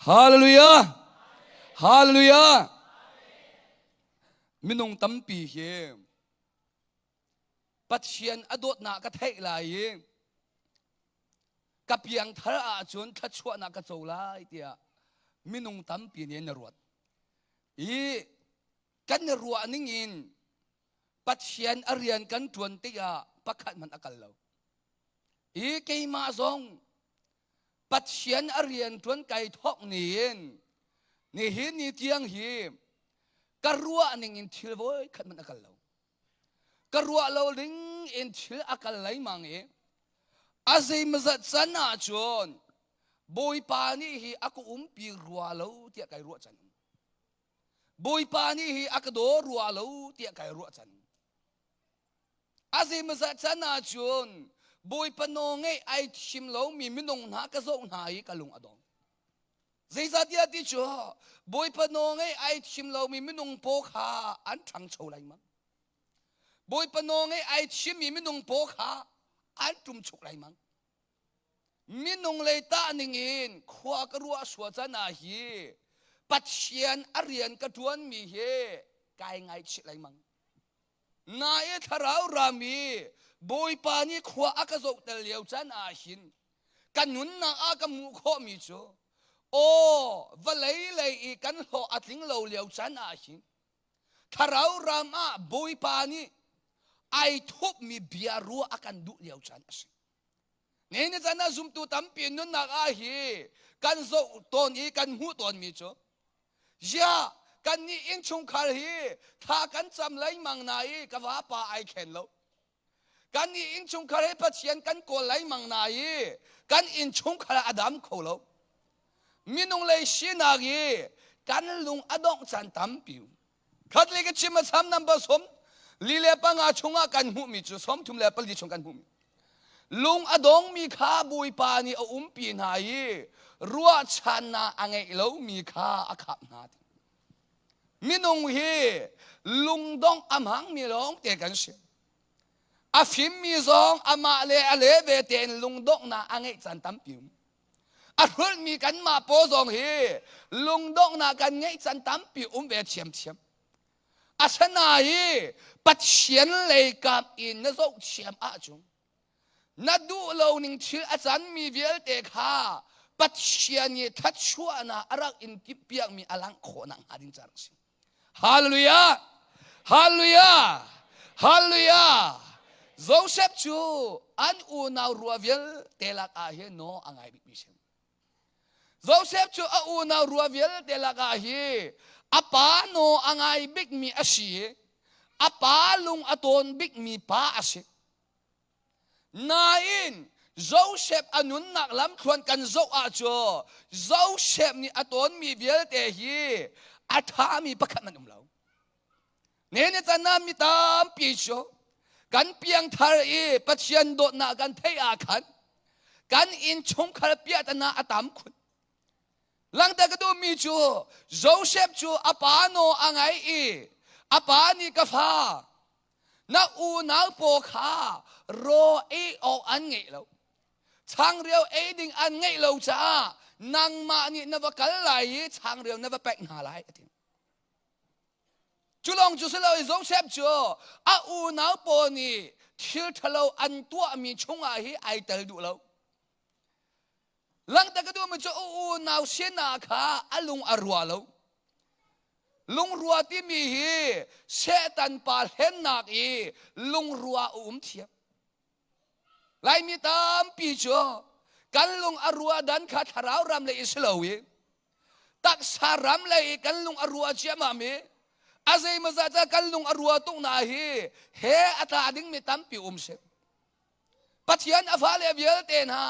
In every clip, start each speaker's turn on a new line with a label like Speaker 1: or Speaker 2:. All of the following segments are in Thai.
Speaker 1: ฮาเลลูยาฮาเลลูยามินงตั้มปีเฮปัจเจียนอดนักเทลายกับยังทาราจนทัชวนักโจลายเดียมินงตั้มปีเนี่ยนรวดกันรัวนิ่งินปัจเจียนอริยันกันจวนเตียปักขัดมันอักเลวเกี่ยมาซงปัจเจียนอริยันจวนไก่ทอกนี่นี่เห็นนี่เตียงหิมกรัวนิ่งินทิลโวยขัดมันอักเลวกรัวเราลิงอินทิลอักเลวมังอาศัยมาจัดสนาจวนบอยปานี่ฮีอักปีรัวเราเตียไก่รัวจันบอยปานี่ฮีอักโดรัวเราเตียไก่รัวจันอาศัยมาจัดสนาจวนบอยปนองไอชิมเรามีมินงนักโซนหายกะลุงอดองใจจัดยาติชัวบอยปนองไอชิมเรามีมินงโปขาอันทังโชว์ไรมั้งบอยปนองไอชิมมีมินงโปขาอันจุ่มฉุกไรมั้งมินงเลยตาหนึ่งอินขวากรัวสวดนาฮีปัจเจียนอริยันกระทวนมีเฮกายไงชิไรมั้งนายทาราวรามีบอยปานีขวาอักษรเตลียวจันอาหินกันนุนนาอากมุขมิโจโอ้วะเลยเลยอีกันโหอัดลิงเหลาเลียวจันอาหินทาราวรามาบอยปานีไอทุบมีเบียรัวอากันดุเลียวจันอาหินเนี่ยจันน่าซุ่มตูตั้มปีนุนนักอาฮีกันโซตอนอีกันหูตอนมิโจยากันนี่อินชงคาฮีถ้ากันจำเลยมังนายก็ว่าป่าไอเข็นแล้วกันนี่อินชงคาฮีปัจเจียนกันโกเลยมังนายกันอินชงคาอดัมโคแล้วมินุงเลยชีนากีกันลุงอดองจันตั้มปิวขัดเลยก็ชิมมาทำน้ำผสมลีเลปังอาชงอากันหูมิจุสมทุมเลปลิชงกันหูมิลุงอดองมีข้าบุยปานีเอาปีนายรัวชันนาอังเอลมีข้าอาขับนาทีมินงเฮลุงดองอามังมีลองเตกันเชอาฟิมมีซองอามาเลอเลเวเตนลุงดองนาอังเอจันตัมปิวอารุนมีกันมาโปซองเฮลุงดองนากันเงจันตัมปิวเวเชียมเชียมอาชนะเฮปัจเจียนเลยกับอินนโซเชียมอาจุงนัดดูเราหนึ่งชื่ออาจารย์มีเวลเตค่าปัจเจียนเนี่ยทัดชัวนะอารักอินกิเปียกมีอลังโคนังหาดินจาร์สิฮาเลลูยาฮาเลลูยาฮาเลลูยาโจเซฟจูอันอูนาวรัวเวลเตลักอาเฮโนอังไงบิบิเชมโจเซฟจูอูนาวรัวเวลเตลักอาเฮอาปาโนอังไงบิกมีอาชีอาปาลุงอตนบิกมีป้าอาชีนาอินโจเซฟอนุนนักล้ำควนกันโจอาโจโจเซฟนี่อตนมีเวลเตฮีอาทามีประคันมันเราเนี่ยจะนามีตามปีโชกันเพียงทารีปัจเจียนโดนากันเทียขันกันอินชงคาร์เปียตนาอตามคุณหลังจากดูมีจูโจเซฟจูอาปาโนอังไงอาปานีกฟ้านักอูนักโปขาโรเอออันไงเราทางเรียวดิ่งอันไงเราจ้านางมานี่นับกัลไหลทางเรียวนับแปะหาไหลจุลองจุสลาอิโจเซฟจูอาอูนักโปนี่ทิลทะเลอันตัวมีชงอาฮีไอเตลดูเราหลังจากดูมันจะอูนักเสนาขาอลุงอรัวเราลุงรัวที่มีฮีเชตันปาเห็นนักลุงรัวเทียบไลมีตามปีโจกันลุงอรัวดันขัดราวรำเลยอิสลาวีตักสารำเลยกันลุงอรัวเจียมามีอาศัยมาจากกันลุงอรัวตุงนาฮีเฮอัตาดิ้งมีตามปีเชปัจเจียนอฟาเลเวียเตนะ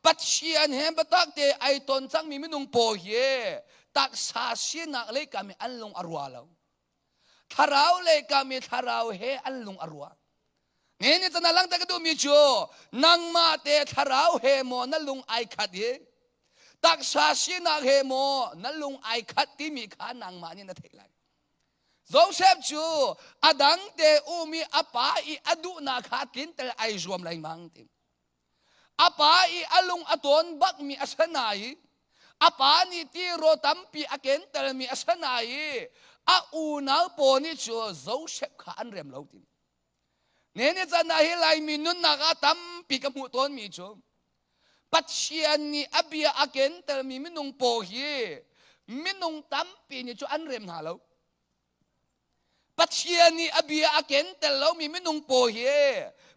Speaker 1: ปัจเจียนเฮปตักเตไอตนจังมีมินุงโปเฮตักสาชินักเลยกามีอันลุงอรัวเราทาราวเลยกามีทาราวเฮอันลุงอรัวเนี่ยจะนั่งหลังแต่ก็ดูมีจูนังมาเตทาราวเฮโมนั่นลุงไอขัดเฮตักสาชินักเฮโมนั่นลุงไอขัดที่มีขานังมานี่นั่นเท่าไรโจเซฟจูอดังเตอูมีอาปาอีอดุนาขาตินแต่ไอรวมไรมังติอาปาอีอลุงอตนบักมีอาชนาย apa ni ti ro tampi aken tel mi asanai a unal poni chu zo shep kha an rem lo tin ne ne chana hi lai mi nun na ga tampi ka mu ton mi chu pathian ni abia aken tel mi minung po hi minung tampi ni chu an rem na lo pathian ni abia aken tel lo mi minung po hi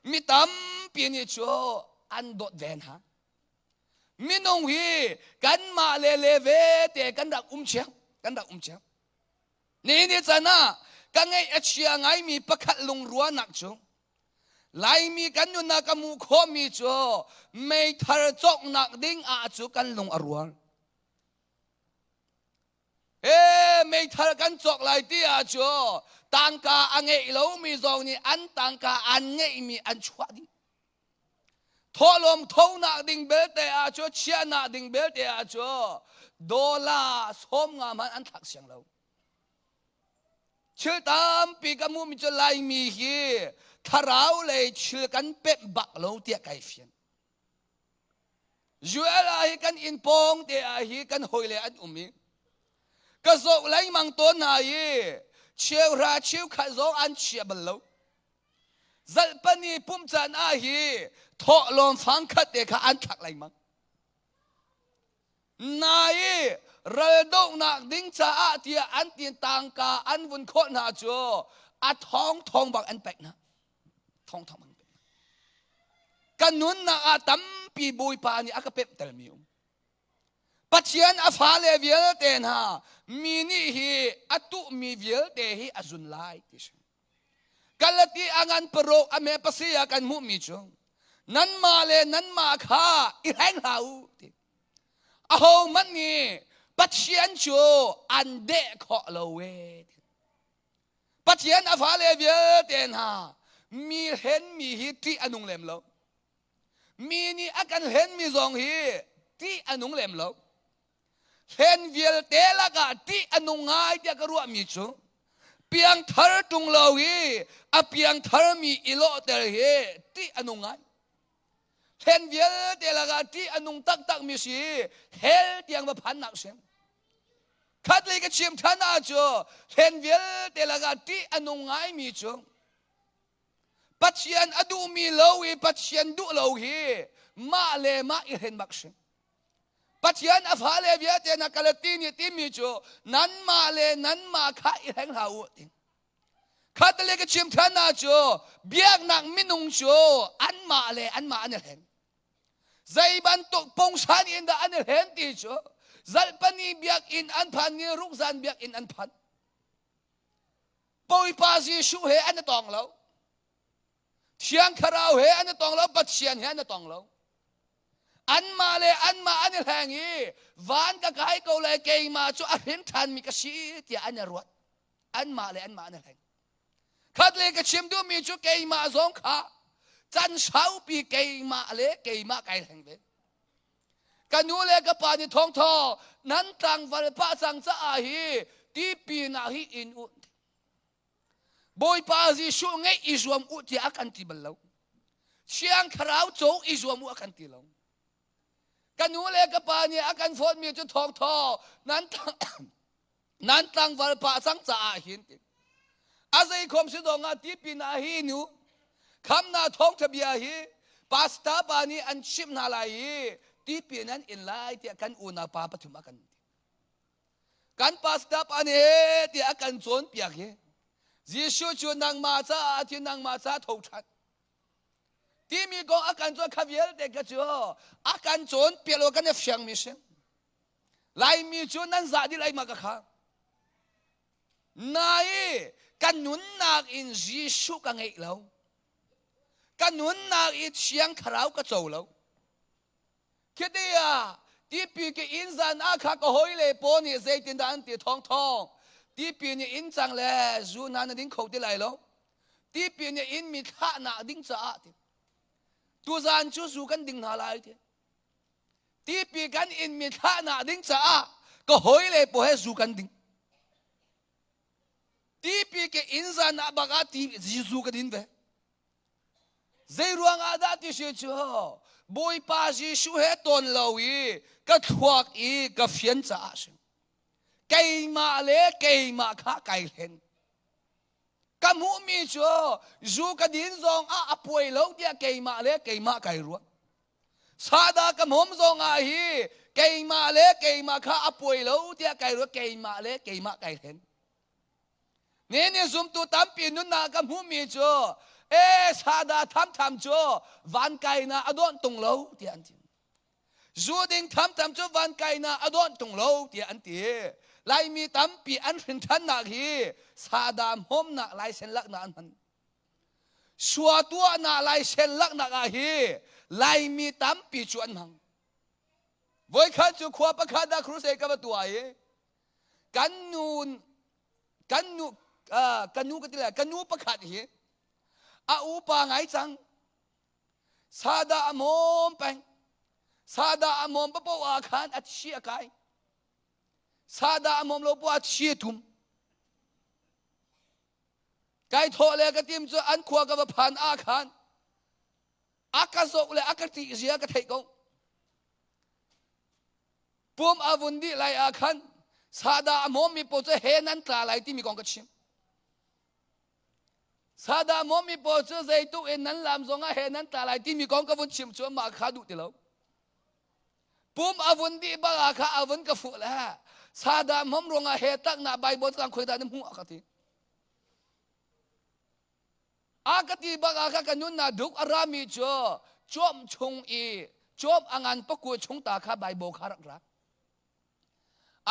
Speaker 1: mi tampi ni chu an dot ven ha minung hi kan ma le ve te kan dak chiang ni chana ka ngai achia ngai mi pakhat lung ruwa nak chu lai mi kan nu na ka mu kho mi chu mei thar chok nak ding a chu kan lung arwal mei thar kan chok lai ti a chu tangka ange lo mi zong ni an tangka an nge mi an chwa ding tholom thona ding bel te a chu chia na ding bel te a chu dola som nga man an thak siang lo chil tam pi ka mu mi chu lai mi hi tharau le chil kan pep bak lo tia kai fian juel a hi kan in pong te a hi kan hoile an umi ka zo lai mang ton na hi chiu ra chiu kha zo an chia bal lo zal pani pum chan a hi tho lom phang khat te kha an thak lai mang nai ral do na ding cha a tia an tin tang ka an vun kho na chu a thong bak an pek na thong an pek kanun na a tam pi bui pa ni aka pep tel mi pathian a fa le vial ten ha mi ni hi atu mi vial te hi azun lai ti kalati angan pro ame pasia kan mu mi chu nan ma le nan ma kha i hang lau ti aho man ni pathian chu an de kho lo we pathian a fa le vial ten ha mi hen mi hi ti anung lem lo mi ni akan hen mi zong hi ti anung lem lo hen vial te la ka ti anung ngai dia ka ruwa mi chu piang thar tung lo hi a piang thar mi ilo tel hi ti anung ngai hen vial te la ka ti anung tak mi si hel tiang ba phan nak sem khat le ka chim thana chu hen vial te la ka ti anung ngai mi chu pathian adu mi lo hi pathian du lo hi ma le ma i hen bak sem pathian a fa le via te na kalati ni ti mi chu nan ma le nan ma kha i heng hau ti khat le ka chim thana chu biak nak minung chu an ma an hen zai ban to pong san in da an hen ti chu zal pani biak in an phan ni ruk zan biak in an phan poi pa si shu he an tong lo chiang kharau he an tong lo pathian he an tong lo an ma an hangi van ka kai ko le ke ma chu a hin than mi ka si ti an ruat an ma an hang khat le ka chim du mi chu ke ma zong kha chan sau pi ke ma kai hang ve ka nu le ka pa ni thong tho nan tang val pa chang cha a hi ti pi na hi in u boy pa ji shu ngai i zuam u ti akan ti bal lo chiang kharau chou i zuam u akan ti lo kanu le ka pa ni akan phot mi chu thong tho nan tang val pa sang cha a hin ti azai khom si do nga ti pi na hi nu kham na thong thabia hi pasta pa ni an chim na lai ti pi nan in lai ti kan una pa pathum akan kan pasta pa ni ti akan chon piak hi jisu chu nang ma cha ti nang ma cha tho that ti mi go akan cho khaviel te ka chu akan chon pelo kan fyang mi se lai mi chu nan za di lai ma ka kha nai kan nun nak in jisu ka ngai lo kan nun nak i chiang kharau ka chou lo kedia ti pi ke in zan a kha ko hoi le po ni zai tin dan ti thong thong ti pi ni in chang le zu na na ding khou ti lai lo ti pi ni in mi tha na ding cha a ti tu zan chu zu kan ding na lai ti pi kan in mi tha na ding cha a ko hoi le po he zu kan ding ti pi ke in zan na ba ga ti zu ka din ve zai ruang a da ti shi chu บุยปาจีชูเฮตนเลวีก็ทวกอีก็เฟียนจ่าสิไก่มาเล่ไก่มาข้าไก่เห็นกำหูมีชัวจูกระดินซองอาป่วยแล้วเดียไก่มาเล่ไก่มาไก่รัวซาดากำหมซองอาฮีไก่มาเล่ไก่มาข้าอาป่วยแล้วเดียไก่รัวไก่มาเล่ไก่มาไก่เห็นเนี่ยซุมตัวตั้มปีนุนนากำหูมีชัวซาดาทำชัววันไก่นาอดอนตรงแล้วเดียอันที่จูดิงทำชัววันไก่นาอดอนตรงแล้วเดียอันที่ไล่มีตั้มปีอันรินทันนักฮีซาดามหอมนักไล่เส้นลักนักมันชัวตัวนักไล่เส้นลักนักฮีไล่มีตั้มปีชวนมังวัยขันจูขวบประคาดาครูเสกกับตัวกันนูก็ที่ไหนกันนูประคาดฮีอูปางไงจังซาดามอมไปซาดามอมปะปะอาคารอัดเชียกายซาดามอมโลปอัดเชียทุมไก่โถเลยกระติมจะอันขวากับผ่านอาคารอากาศกเลยอากาศที่เสียกระเทกงปุ่มอาวุธดีไลอาคารซาดามอมมีโปรเจเฮนันตราไลที่มีกองกระชิมซาดามอมมีโปรเจใจตัวเอ็นนั้นลำทรงเฮนันตราไลที่มีกองกระวุนชิมชวนมาขาดุติแล้วปุ่มอาวุธดีบ้าอาคาอาวุธกระฟุแล้วซาดามอมรงเฮตักนาใบบทการคุยได้ในหัวกันทีอากาศที่บ้าอาคากันยุนนาดุกอารามีจ่อจอมชงอีจอมอ่างปะกัวชงตาข้าใบโบคารักรัก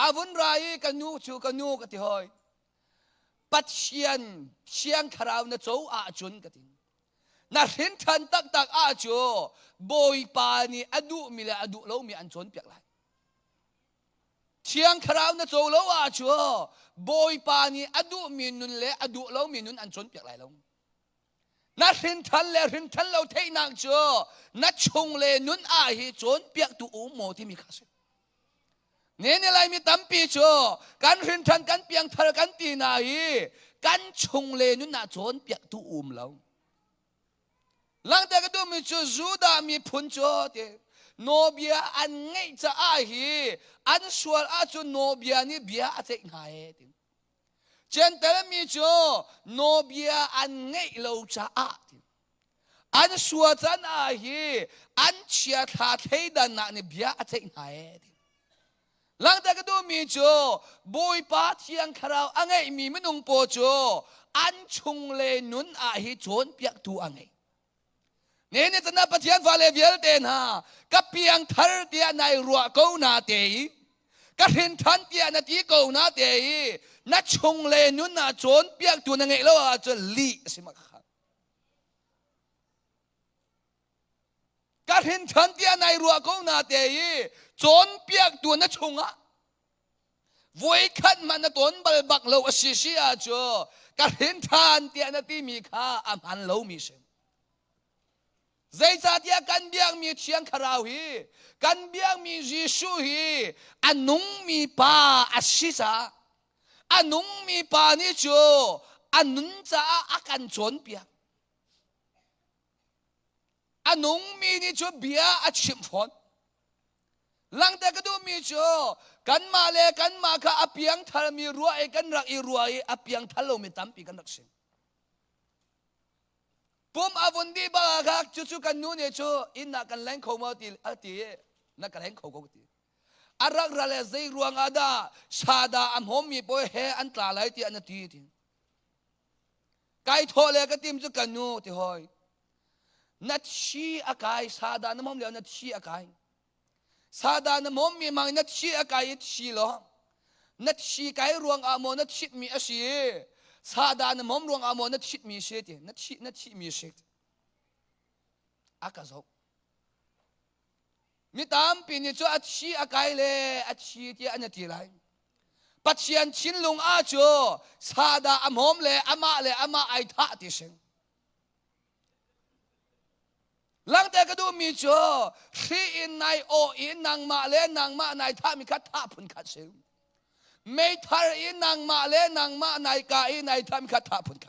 Speaker 1: อาวุธไรกันยูชูกันยูกันที่หอยปัดเชียงคราวนะโจอาจุนกันทีน่าเห็นทันตักอาจ่อโบยปานีอดุมีละอดุแล้วมีอันชนเปียกไหลเชียงคราวนะโจแล้วอาจ่อโบยปานีอดุมีนุนละอดุแล้วมีนุนอันชนเปียกไหลแล้วนัดรินทันเลรินทันเราเทนักจ่อนัดชงเลนุนอาฮิจนเปียกตัวอุโมที่มีข้าศึกเนี่ยอะไรมีตั้มปีจ่อการรินทันกันเปียงทะกันตีนาฮีกันชงเลนุนอาจนเปียกตัวอุมเราหลังจากนั้นมีจ่อจูดามีพุนจ่อเตโนเบียอันไงจะอาฮีอันสวลอาจนโนเบียนี่เบียอาเจงไงเจนแต่ละมีจ่อโนเบียอันไงเราจะอันสวลจันอาฮีอันเชียร์ทาเทดันนักนี่เบียอาเจงไงหลังจากนั้นมีจ่อบุยปาเชียงคราวอันไงมีมนุงโปจ่ออันชงเลนุนอาฮีจนเปียกตัวอันไงเนี่ยจะนับปฏิญาณฟาเลเวียลเตนฮะกับเพียงทาร์เตียในรัวกูนาเตยกับเห็นทันเตียนาทีกูนาเตยนัดชงเลนุนนาจนเปียกตัวนั่งไงแล้วจะลีสิมาค่ะกับเห็นทันเตียในรัวกูนาเตยจนเปียกตัวนัดชงอ่ะวัยขันมันต้นบัลบักเราสิสิอาจ่อกับเห็นทันเตียนาทีมีค่าอัมหันเรามีเสใจจัดยากันเบียงมีเชียงคราวฮีกันเบียงมียิสุฮีอันนุ่งมีป่าอาศิษาอันนุ่งมีป่านี่จ่ออันนุ่งจะอากันจนเปียอันนุ่งมีนี่จ่อเบียอาชิมฟอนหลังแต่ก็ดูมีจ่อกันมาเลกันมาค่ะอเปียงทะเลมีรัวไอ้กันรักอีรัวไอ้อเปียงทะเลมีตั้มปีกันรักสิปุ่มอาวุธดีบ้าค่ะจู่ๆกันนู้นเนี่ยจู่อินนักกันแหลงเขามาตีนักกันแหลงเขาก็ตีอารักระเลใจรวงอาดาชาดาอัมหอมมีป่วยเฮอันตราไหลตีอันตีทีไก่โถเลยก็ติมจู่กันนู้นที่หอยนัดชีอากายชาดาน้ำหอมเลี้ยวนัดชีอากายชาดาน้ำหอมมีมังนัดชีอากายชีหรอนัดชีไก่รวงอาโมนัดชีมีอาชีซาดานมอมรวงอามอนัดชิดมีเสตนัดชิดมีเสตอากาศมีตามปีนี้จ่ออัดชีอากายเลอัดชีที่อันนี้ไรปัจเจียนชินลงอาจ่อซาดาอามอมเลอามาไอท่าที่เชงหลังแต่ก็ดูมีจ่อที่อินในโออินนางมาเลนางมาในท่ามีคัดท่าพุนคัดเชงไม่ทาร์อินนางมาเลนางมาในกาอินในทำคาถาพุทธ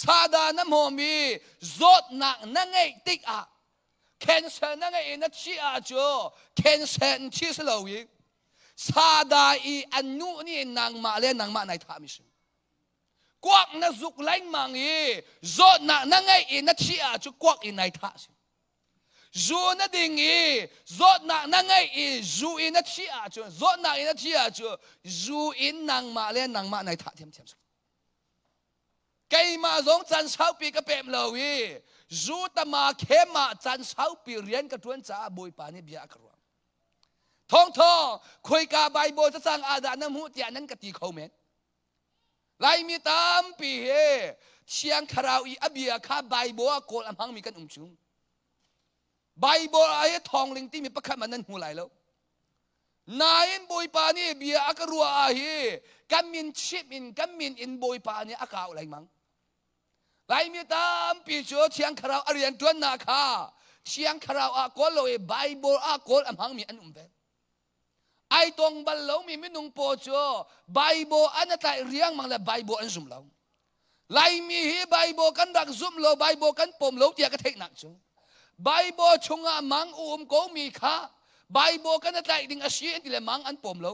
Speaker 1: ศาสนาโมมีจดหนักนั่งไงติ๊กอะ cancer na ngay na chi a cho cancer chi sa lo yi sa da I anu ni nang ma le nang ma nai tha mi sin kwak na zuk lain mang yi zo na ngay na chi a cho kwak I nai tha sin zu na ding I zo na ngay zu I na chi a cho zo na I na chi a cho zu in nang ma le nang ma nai tha thiam thiam cây mà giống chăn sáu pi cái bẹm lầu ý dù ta mà khe mà chăn sáu pi riêng cái tuấn trả bồi pani bia cái ruộng thong thong khơi cả bài bồi ta sang ada nam hu tianนั้นcáiตีเขาเหม็นlạiมีตามปีเฮเชียงคาราวอีอเบียข้าใบบัวโกลอัมหังมีกันชุ่มใบบัวไอ้ทองลิงที่มีประคับมันนั้นหูไหลแล้วนายอินบอยปานี่เบียอักรัวอาเฮกันมินชิปอินกันมินอินบอยปานี่อักเอาอะไรมั้งไล่มีตามปีโจเชียงคาราวอเรียนตัวนาคาเชียงคาราวอากอลโลเอไบเบิลอากอลอัมหังมีอันเวไอตรงบัลโลมีมินุงโปโจไบเบิลอันนั้นแต่เรียงมังละไบเบิลอันซุ่มเราไล่มีฮีไบเบิลกันรักซุ่มโลไบเบิลกันปมโลเตียกระเทกหนักจูไบเบิลชงอามังอุมโกมีค่าไบเบิลกันแต่ดิ่งอาชีพที่ละมังอันปมโล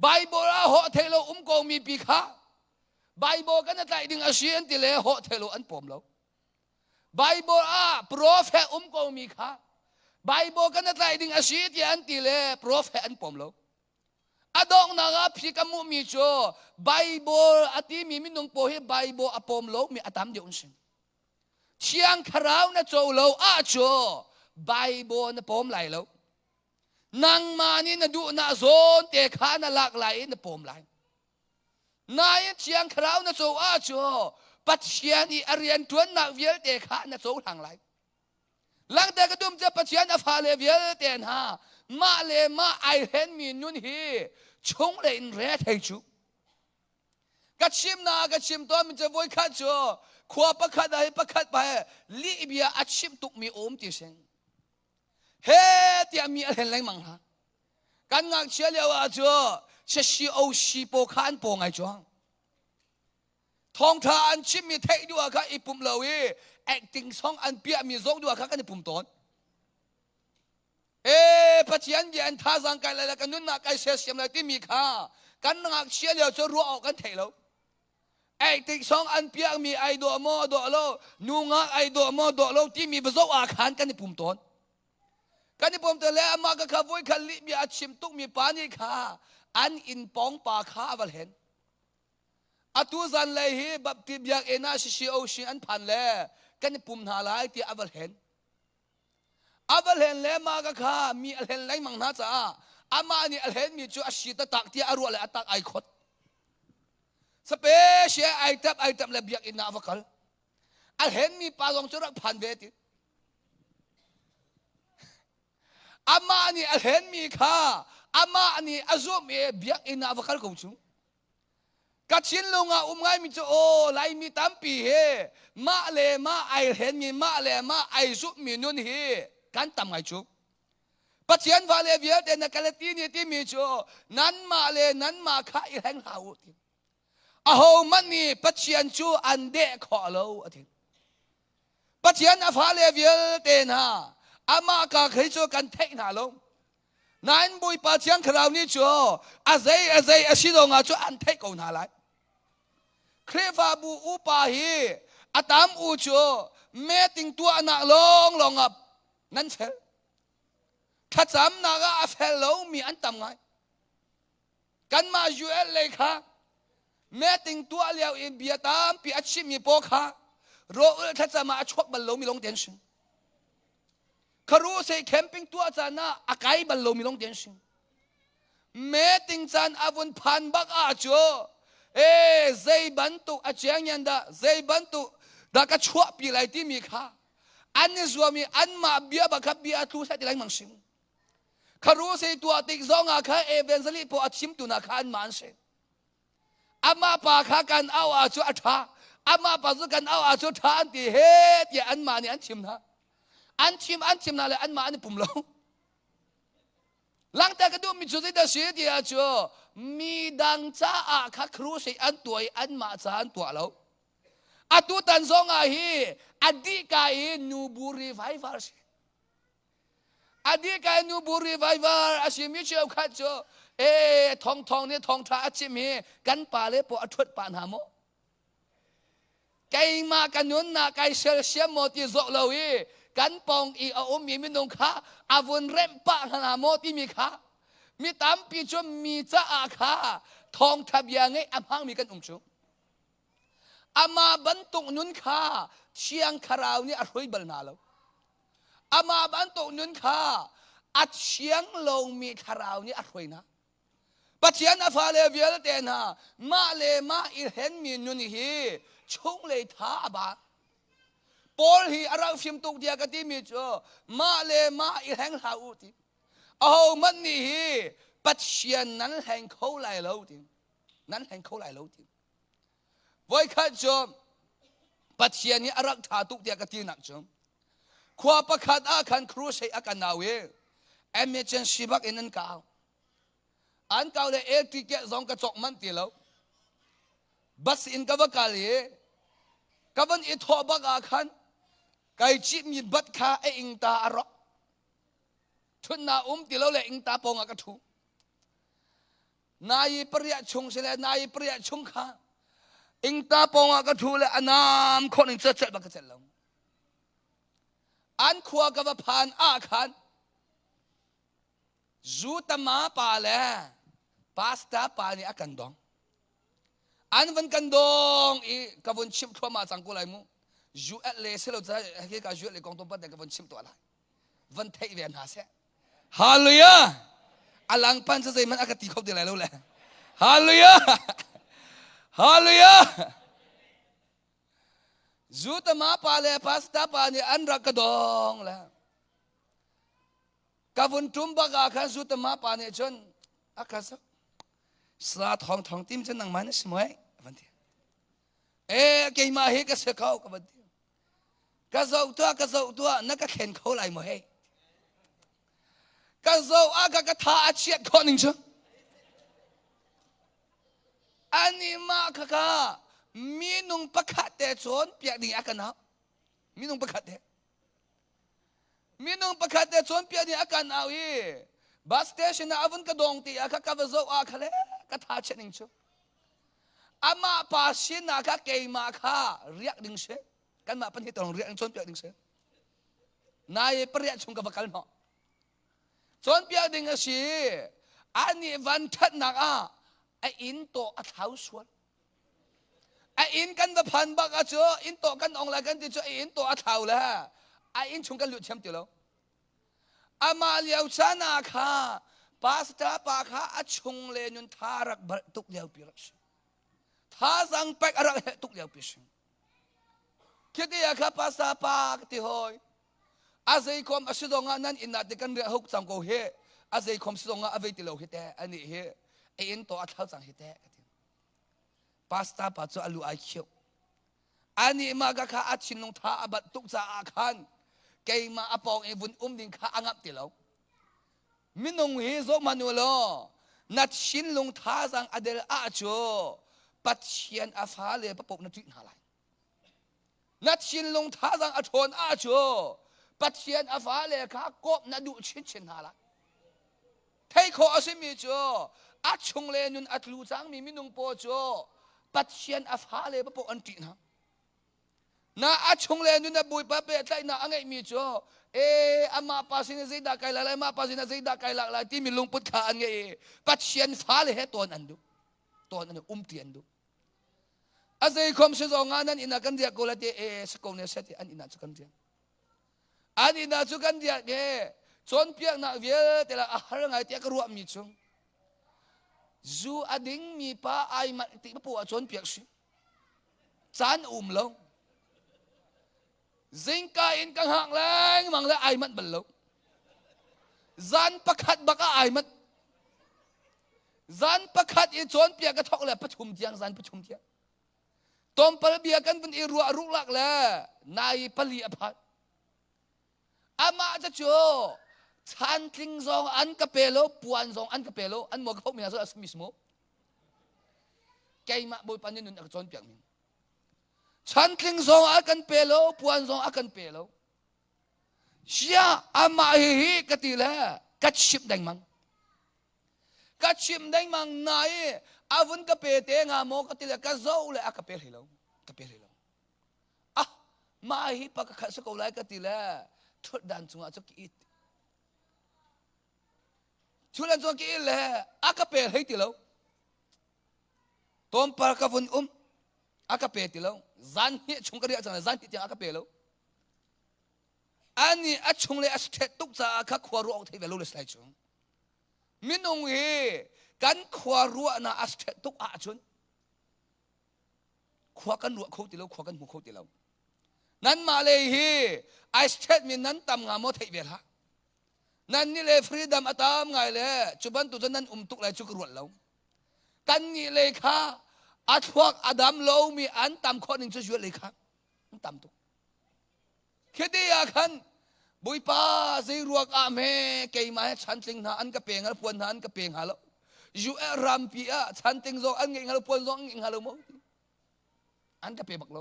Speaker 1: ไบเบิลอาหอเทโลโกมีปีค่าไบเบิลกันแต่ดิ่งอาชีพที่ละหอเทโลอันปมโลไบเบิลอาโปรเฟตโกมีค่าไบเบิลกันแต่ดิ่งอาชีพที่อันที่ละโปรเฟตอันปมโลอดองนาราพิกามุมีโจไบเบิลอติมีมินุงโปเฮไบเบิลอปมโลมีอตามเดียวกันเชียงคราวนะโจโลอาโจไบเบิลนะปมไหลโลนางมานี่นะดูนะโซนเตะขานะหลากหลายนะปมไหลนายเชียงคราวนะโจอาโจปัจเจียนอีอริยันทวนนักเวียเตะขานะโจทางไหลหลังแต่กระดุมจะปัจเจียนอฟาเลเวียเตนฮามาเลมาไอเห็นมีนุนฮีชงเลนเรทให้จุกัดชิมนากระชิมตัวมันจะวยขัดโจขวบประคัดให้ประคัดไปลิเบียอัดชิมตุกมีโอมติเซงเฮ้ที่มีอะไรแรงมั้งฮะการงานเชื่อเรียกว่าจ้ะเชื่อชีโอชีโปขานโปไงจ้ะทองทานชิมมีเทคด้วยค่ะอีปุ่มเหล่านี้แอคติ้งซองอันเปียมีซองด้วยค่ะกันในปุ่มต้นปัจจัยยันท่าสังกัดอะไรกันนู้นนักไอเสียเสียมอะไรที่มีค่าการงานเชื่อเรียกจะรู้ออกกันเทแล้วแอคติ้งซองอันเปียมีไอดอมอดอโลนูงาไอดอมอดอโลที่มีประสบอาการกันในปุ่มต้นกันที่ผมตัวแล้วมากระขบุยขันลิมีอาชิมตุกมีปานิคาอันอินปองปาคาวัลเห็นอตุจันเลยฮีบับติบยากเอนาชิโอชิอันพันแล้วกันที่ผมหาลายที่อวัลเห็นแล้วมากระขามีอัลเห็นไรมังนาจ้าอามานี่อัลเห็นมีจูอาชีตตักที่อารัวเลยตักไอคดสเปเชียไอทับเลยยากเอนาวักลอัลเห็นมีปาลองจุรักพันเวทีอามานี่อัลเห็นมีค่าอามานี่อาซุมเบียกอินาวักลกงชุกัดชินลงอ่ะไงมีจะโอไลมีตั้มปีเฮมาเลมาไอเห็นมีมาเลมาไอซุมมีนุนเฮกันตั้มไงชุปัจจัยฟาเลเวียเดนกัลตีนี่ที่มีจูนั้นมาเลนั้นมาค่าอีแห่งหาวทีอาโหมันนี่ปัจจัยจูอันเดะขอเราทีปัจจัยฟาเลเวียเดนฮะอามาก็เคยจูกันเทน่าลงนั้นบุยปัจจัยคราวนี้จูอาเซอาชิโดงอาจูอันเทกเอาหน้าเลยเครฟาบูอุปาฮีอาตามอูจูเมติงตัวนักลงอับนั่นเชถ้าจำนักอาเฟลโลมีอันตำไงกันมาอยู่เอเลยค่ะเมติงตัวเลี้ยวอินเบียตามปีอาชีพมีโปค่ะโรถ้าจะมาชกบัลโลมีลงเตียนชิงคารู้เซแคมปิ้งตัวจานะอาไกบัลโลมีลงเตียนชิงเมติงจานอาวุนพันบักอาจูใจบันตุอาเจียงยันดาใจบันตุดักชัวปีไรที่มีค่ะอันนี้ส่วนมีอันมาเบียบักเบียทุเสติไรมังชิงคารู้เซตัวติกซองอาค่ะเวนซลีพออาชิมตุนักขันมันเชอามาปากขากันเอาอาจูอัฐาอามาปากจูกันเอาอาจูทานที่เฮ็ดอย่าอันมานี่อันชิมนะอันชิมนั่นแหละอันมาอันปุ่มลงหลังแต่ก็ดูมีจุดที่จะเสียที่อาจูมีดังจ้าอาค่ะครูเซอันตัวอันมาจ้าอันตัวเราอ atu tan zong a hi adi ka in nu buri revival adi ka nu buri revival asimi cheu khat cho thong ni thong tha achimi kan pa le po athut pan ha mo cây ma kanun na cây sel siam mo ti zo lo i kan pong i a mi nong kha avun rem pa na mo ti mi kha mi tam pi cho mi cha a kha thong thab ya ngai amhang mi kan chu ama ban tung nun kha chiang kharau ni a roi bal na lo ama ban tung nun kha at chiang lo mi kharau ni a roi na pachian a fa le vial te na ma le ma i hen mi nun hi chung le tha ba Paul hi arau phim tuk dia ka ti mi cho ma le ma i hang ha u ti oh man ni hi pachian nan hang kho lai lo ti nan hang kho lai lo ti voi kha cho pachian ni arak tha tuk dia ka ti nak cho khwa pakhat a khan cru sei a kan nawe emergency bak in ka an ka le ek ti ke zong ka chok man ti lo bas in ka va ka le ka van i tho ba ga khan kai chi mi bat kha e ing ta aro thun na ti lo le ing ta pong ka thu nai priya chung se le nai priya chung kha ing ta pong ka thu le anam khon ing chat ba ka chat lo an khwa ka va phan a khan zu ta ma pa le pasta pa ni akan dong an van kan dong i ka von chim thwa ma chang ko lai mu ju at le se lo za ke ka ju le kong tom pa de ka von chim to la van thei ve na se hallelujah alang pan se man akati khop de lai lo le hallelujah hallelujah zu ta ma pa le pasta pa ni an ra ka dong la ka von tum ba ga kha zu ta ma pa ni chon akasa sa thong tim chen nang man se moi van thi ke ma he ka se khau ka van thi ka zau tua na ka khen khau lai mo he ka zau a ka tha a chiat kho ning chu ani ma ka mi nung pakhat te chon pia ding akana mi nung pakhat te chon pia ding akana wi bus station na avun ka dong ti aka ka zau a khale ka tha chet ning chu ama pa sin na ka ke ma kha riak ding se kan ma pan hi tong riak chon pia ding se nai priya chung ka bakal no chon pia ding a si ani van that na a in to a thau suan a in kan va phan ba ka cho in to kan ong la kan ti cho in to a thau la a in chung kan lu chem ti lo ama liao chana kha pasta pa kha a chung le nun tharak bar tuk liao pi ras tha sang pek arak he tuk liao pi sing ke ya kha pasta pa ti hoi azai kom asidonga nan inna te kan re hok chang ko he azai kom sidonga avei ti lo he te ani he in to a thau chang he te pasta pa cho alu ai khio ani ma ga kha a chin nong tha abat tuk cha a khan ke ma apong e bun ding kha angap ti lo minong hi zo manulo nat shin lung tha sang adel a cho pathian a fa le pa pok na ti na lai nat shin lung tha sang a thon a cho pathian a fa le kha kop na du chin chin na lai thei kho asimi cho a chung le nun atlu chang mi minung po cho pathian a fa le pa pok an ti na a chung le nun na bui pa pe tai na angai mi cho ama pasin zai da kai la ma pasin zai da kai la ti mi lung put kha an nge pathian fa le he ton andu ti andu azai khom se zo nga nan ina kan dia ko la te se ko ne se ti an ina chu kan dia an ina chu kan dia ge chon piak na vie te la a har ngai te ka ruam mi chung zu ading mi pa ai ma ti pa pu a chon piak si chan lo zingka in kang hang lang mang la ai mat bal lo zan pakhat baka ai mat zan pakhat i chon pia ka thok la pathum tiang zan pathum tiang tom pal bia kan bun i ruwa ruk lak la nai pali aphat ama cha cho chan tling zong an ka pelo puan zong an ka pelo an mo khop mi na so as mismo kay ma boy panin nun ak chon piak min ฉันทิ้งซองอากันเปโลปวนซองอากันเปโลเชียอามาฮีกติละกัดชิบดังมังกัดชิมดังมังนายอาวุนกะเปเตงาโมกติละกัดโซเลยอากะเปฮิโลกะเปฮิโลอ่ะมาฮีปะกะขัดสกอลายกติละทุดดันจุงอาจุกอิดชุลันจุกอิดละอากะเปฮิติโลตอมปากะฟุนอากะเปติโลจันฮิชุงกะเรียจังจันฮิติอากะเปโลอันนี้อัชงเลยอัสเทตุกจะข้าขวารัวที่เวลุเลสไลชงมินงเฮกันขวารัวน่ะอัสเทตุกอาชนขวากันรัวเขาติเราขวากันหูเขาติเรานั้นมาเลยเฮอัสเทตมินนั้นตำงามที่เวลานั้นนี่เลยฟรีดัมอัตามไงเลยจุบันตุจันนั้นตุกเลยจุกรวดเรากันนี่เลยค่ะอัตวักอดัมโลมีอันตำคนหนึ่งจะช่วยเลยค่ะอันตำตุกคิดดีอาคันบุยป้าซีรวกอาเมเกยมาฉันติงหาอันกระเปียงฮัลปวนหาอันกระเปียงฮัลโลยูเอรัมปีอาฉันติงโซอันเงฮัลปวนโซอันเงฮัลโลโมอันกระเปียบักโล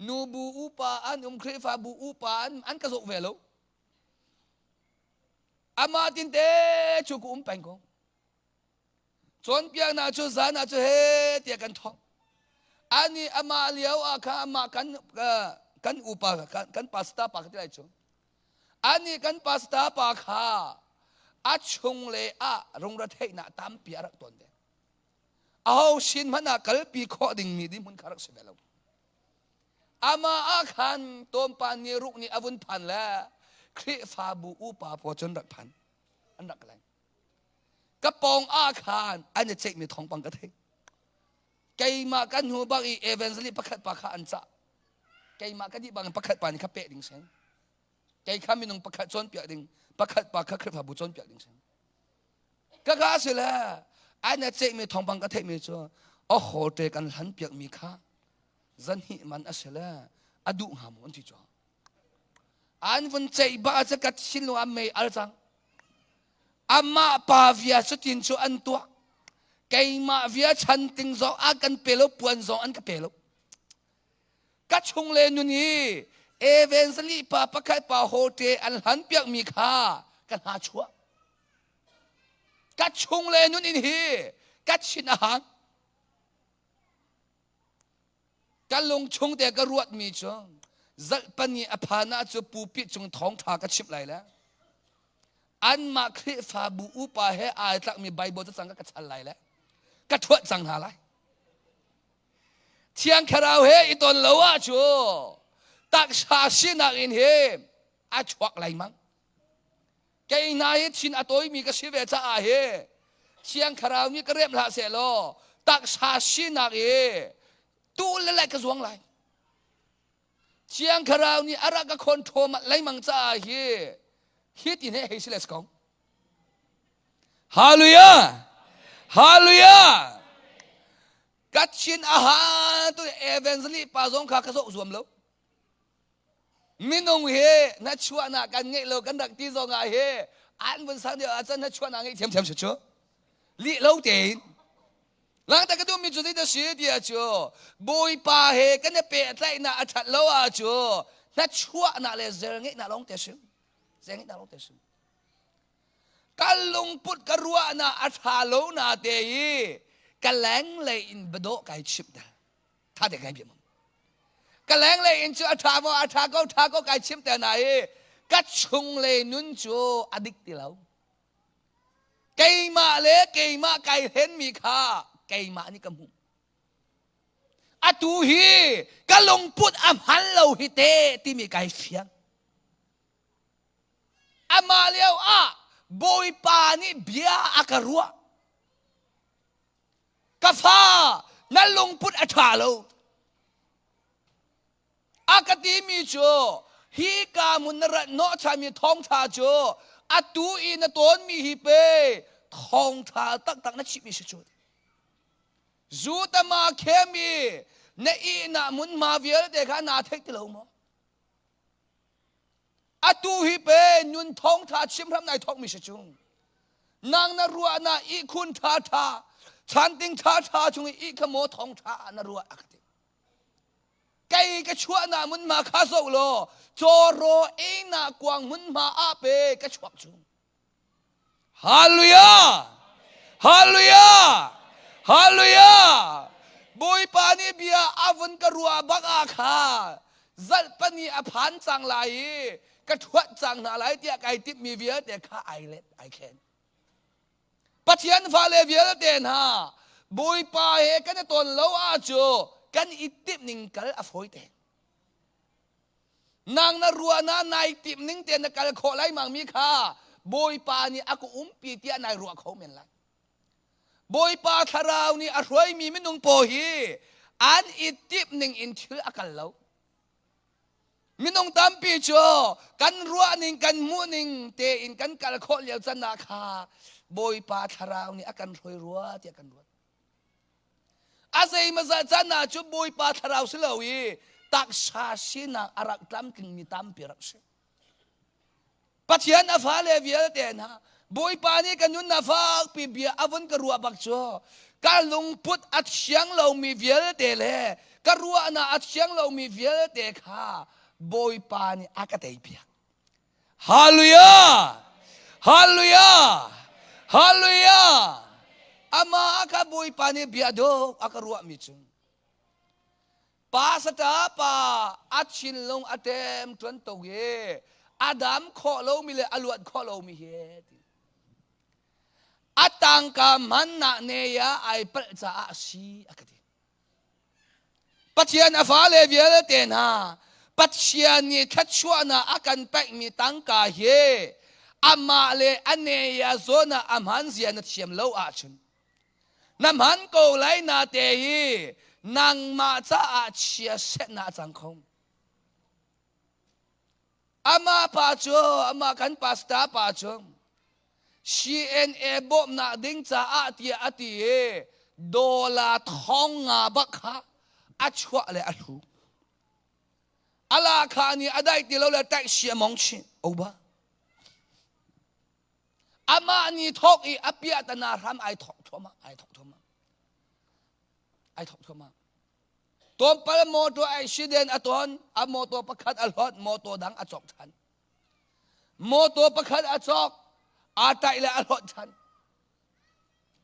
Speaker 1: นูบูอุปาอันครีฟาบูอุปาอันกระโซเวโลอามาตินเตชูกุมแปงกงจนเปียนาชูซานาชูเฮเตียกันทองอันนี้อามาเลี้ยวอาคาอามากันอุปากันปาสต้าปากที่ไรชงอันนี้กันปาสต้าปากขาอัดชงเลยรงระเทน่ะตามปีรักตนเดเอาชินมันนักกลปีข้อดิ่งมีดิมุนคารักเสบลอามาอาคันต้นปานีรุกนี่อวุนพันแล้วคริฟาบูอุปาพอจนรักพันอันรักอะไรกระปองอาคารอันนี้เจ๊มีทองปังกระเทงไกมากันหัวบักอีเอเวนซ์ลีประคัดปากขาอันจ่าไกมากันที่บางประคัดปานี่ขับเปะดิ่งเซงไกข้ามีนงประคัดจนเปียดิ่งประคัดปากขับคริฟาบูจนเปียดิ่งเซงก็กาสิละอันนี้เจ๊มีทองปังกระเทงมีจ้าโอ้โหเจกันหันเปียกมีข้าจันหิมันอาศัยละอดุหามันที่จ้าอันวันใจบ้าจะกัดชินลอัมเมย์อัลจังอามาปาวิอาสุดินชูอันตัวไกมาวิอาชันติงโซอากันเปโลปวนโซอันกับเปโลกัดชงเลนุนีเอเวนสลีปาปะไคปาโฮเตอันหันเปียกมีข้ากันหาชัวกัดชงเลนุนินฮีกัดชินอาหารกันลงชงแต่กระรวดมีจ้องจัลปนีอภานาจะปูปิจงท้องทากระชิบไหลแล้วอันมาคริฟาบูอุปาเฮอายตักมีใบโบจะสังกัดชันไหลแล้วกระทวดสังหาไหลเทียงคาราวเฮอีตนละวะชัวตักชาชินักอินเฮอาชวักไหลมั้งแกอินายชินอตัวมีกระชิบเวจ้าเฮเทียงคาราวมีกระเรียบละเสโลตักชาชินักเฮตูเละกระสวงไหลเชียงคราวนี่อารักคนโทมาไล่มังจ้าเฮฮิตอินเฮสิเลสกองฮาเลลูยาฮาเลลูยากัดชินอาหารตัวเอเวนซ์ลีปาซงขากระโซสวมแล้วมินงเฮนัชวนากันเงยโลกันดักที่ซงอาเฮอันบนสังเดียวอาจารย์นัชวนาเงยเทียมเฉยๆลีเล่าเด่นหลังจากก็ดูมีจุดที่จะเสียดีอ่ะจูบุยปาเฮกันเนี่ยเปิดไล่น่าอัดเล่าอ่ะจูนัชวนาเลยเจริญน่าลงเตชิมเจริญน่าลงเตชิมกัลลุงพุทธกรัวน่าอัดฮาโลน่าเตยกัลแหลงเลยอินบดโอไก่ชิบนะท่าเด็กไงพี่มึงกัลแหลงเลยอินจูอัดฮาวอัดฮาก็ไก่ชิบแต่ไหนกัดชุงเลยนุนจูอดิกติเราเกยมาเลยเกยมาไก่เห็นมีค่าไกมานี่กำหุอตูฮีกะลงพุทธอัมฮันเราฮิเตที่มีไก่เฟียงอามาเลียวบอยปานี่เบียอากรัวกาฟ้านั่นลงพุทธอัฐาเราอากติมีโจฮีกามุนระโนชามีทองชาโจอตูอีนตนมีฮิเปทองชาตักนัชชิมิชโจจูตมาเคมีเนอีนามุนมาเวียเด็กนาเทกติลงมั้งอตูฮิเปนุนทองทาชิมพระนายทองมิชจุงนางนรัวนาอีคุณทาฉันติงทาจุงอีขโมทองทานรัวอักติ ไก่กระชัวนามุนมาข้าโซโลโจโรเองนากวางมุนมาอาเปกระชวกจุงฮาเลลูยาฮาเลลูยาฮาเลลูยาบุยปานีเบียอาวันกรัวบักอาคาจัลปนีอภันจังไหลกระทวดจังนาไหลเตียไก่ติดมีเวียเตียข้าไอเล็ดไอเคนปัจจัยฟ้าเลเวียเตียนฮะบุยปาเฮกันตนเลวอาจูกันอิติบนิงกัลอฟอยเตนางนรัวนานายติบนิงเตียนกัลโคไลมังมีข้าบุยปานีอากูปีเตียนายรัวเขาเมนไลบุยปาทาราวนี่อร่อยมีไม่นุ่งโปฮีอันอิติบนิงอินชื่ออากัลเลวมินงตามปีโจกันรัวนิงกันมูนิงเตอินกันกัลโคเลียวจันนาคาบุยปาทาราวนี่อากันรวยรัวเตียกันรัวอาศัยมาจากจันนาจุบุยปาทาราวสิเลวีตักชาชินาอารักตามกินมีตามปีรักษปัจจัยนาฟ้าเลวีเตนะบุยปานี่กันยุนนาฟ้าปีเบียอวันกรัวบักโจการลงพุทธอัดเชียงเรามีเวียเตเลกรัวนาอัดเชียงเรามีเวียเตค่ะบุยปานี่อากาเตยเปียฮาเลลูยาฮาเลลูยาฮาเลลูยาอามาอาคาบุยปานี่เบียโดอาการัวมิจุงปาสตาปาอัดชินลงอัดเต็มจนตัวเย่อาดัมขอเรามีเลยอลวดขอเรามีเหตุอัดตังกามันนาเนียไอเปิดจะอาชีอากาศปัจจัยนาฟ้าเลเวียเตนะปัจจัยนี้ทัดชัวนาอาการเป็กมีตังกาเฮอามาเลอันเนียโซนาอามันเสียนัดเชียมเลวอาชุนน้ำมันกูไลนาเตยีนางมาจะอาเชียเสนาจังคงอามาป้าจูอามากันปัสตาป้าจู CNA บอกนาดิ้งจะอาตีดอลลาร์ทองงาบักฮะอัจฉริยะเลยอัลฮูอาลาคานีอาได้ที่เราเลยแตกเสียมองชิโอ้บ้าอามานีทอกอีอภิยตนาทำไอทอกทมาไอทอกทมาไอทอกทมาตัวปลาโมตัวไอชิเดนอตอนอโมตัวประคัดอัลฮอดโมตัวดังอจอกทันโมตัวประคัดอจอกอาตัยและอัลฮอดทัน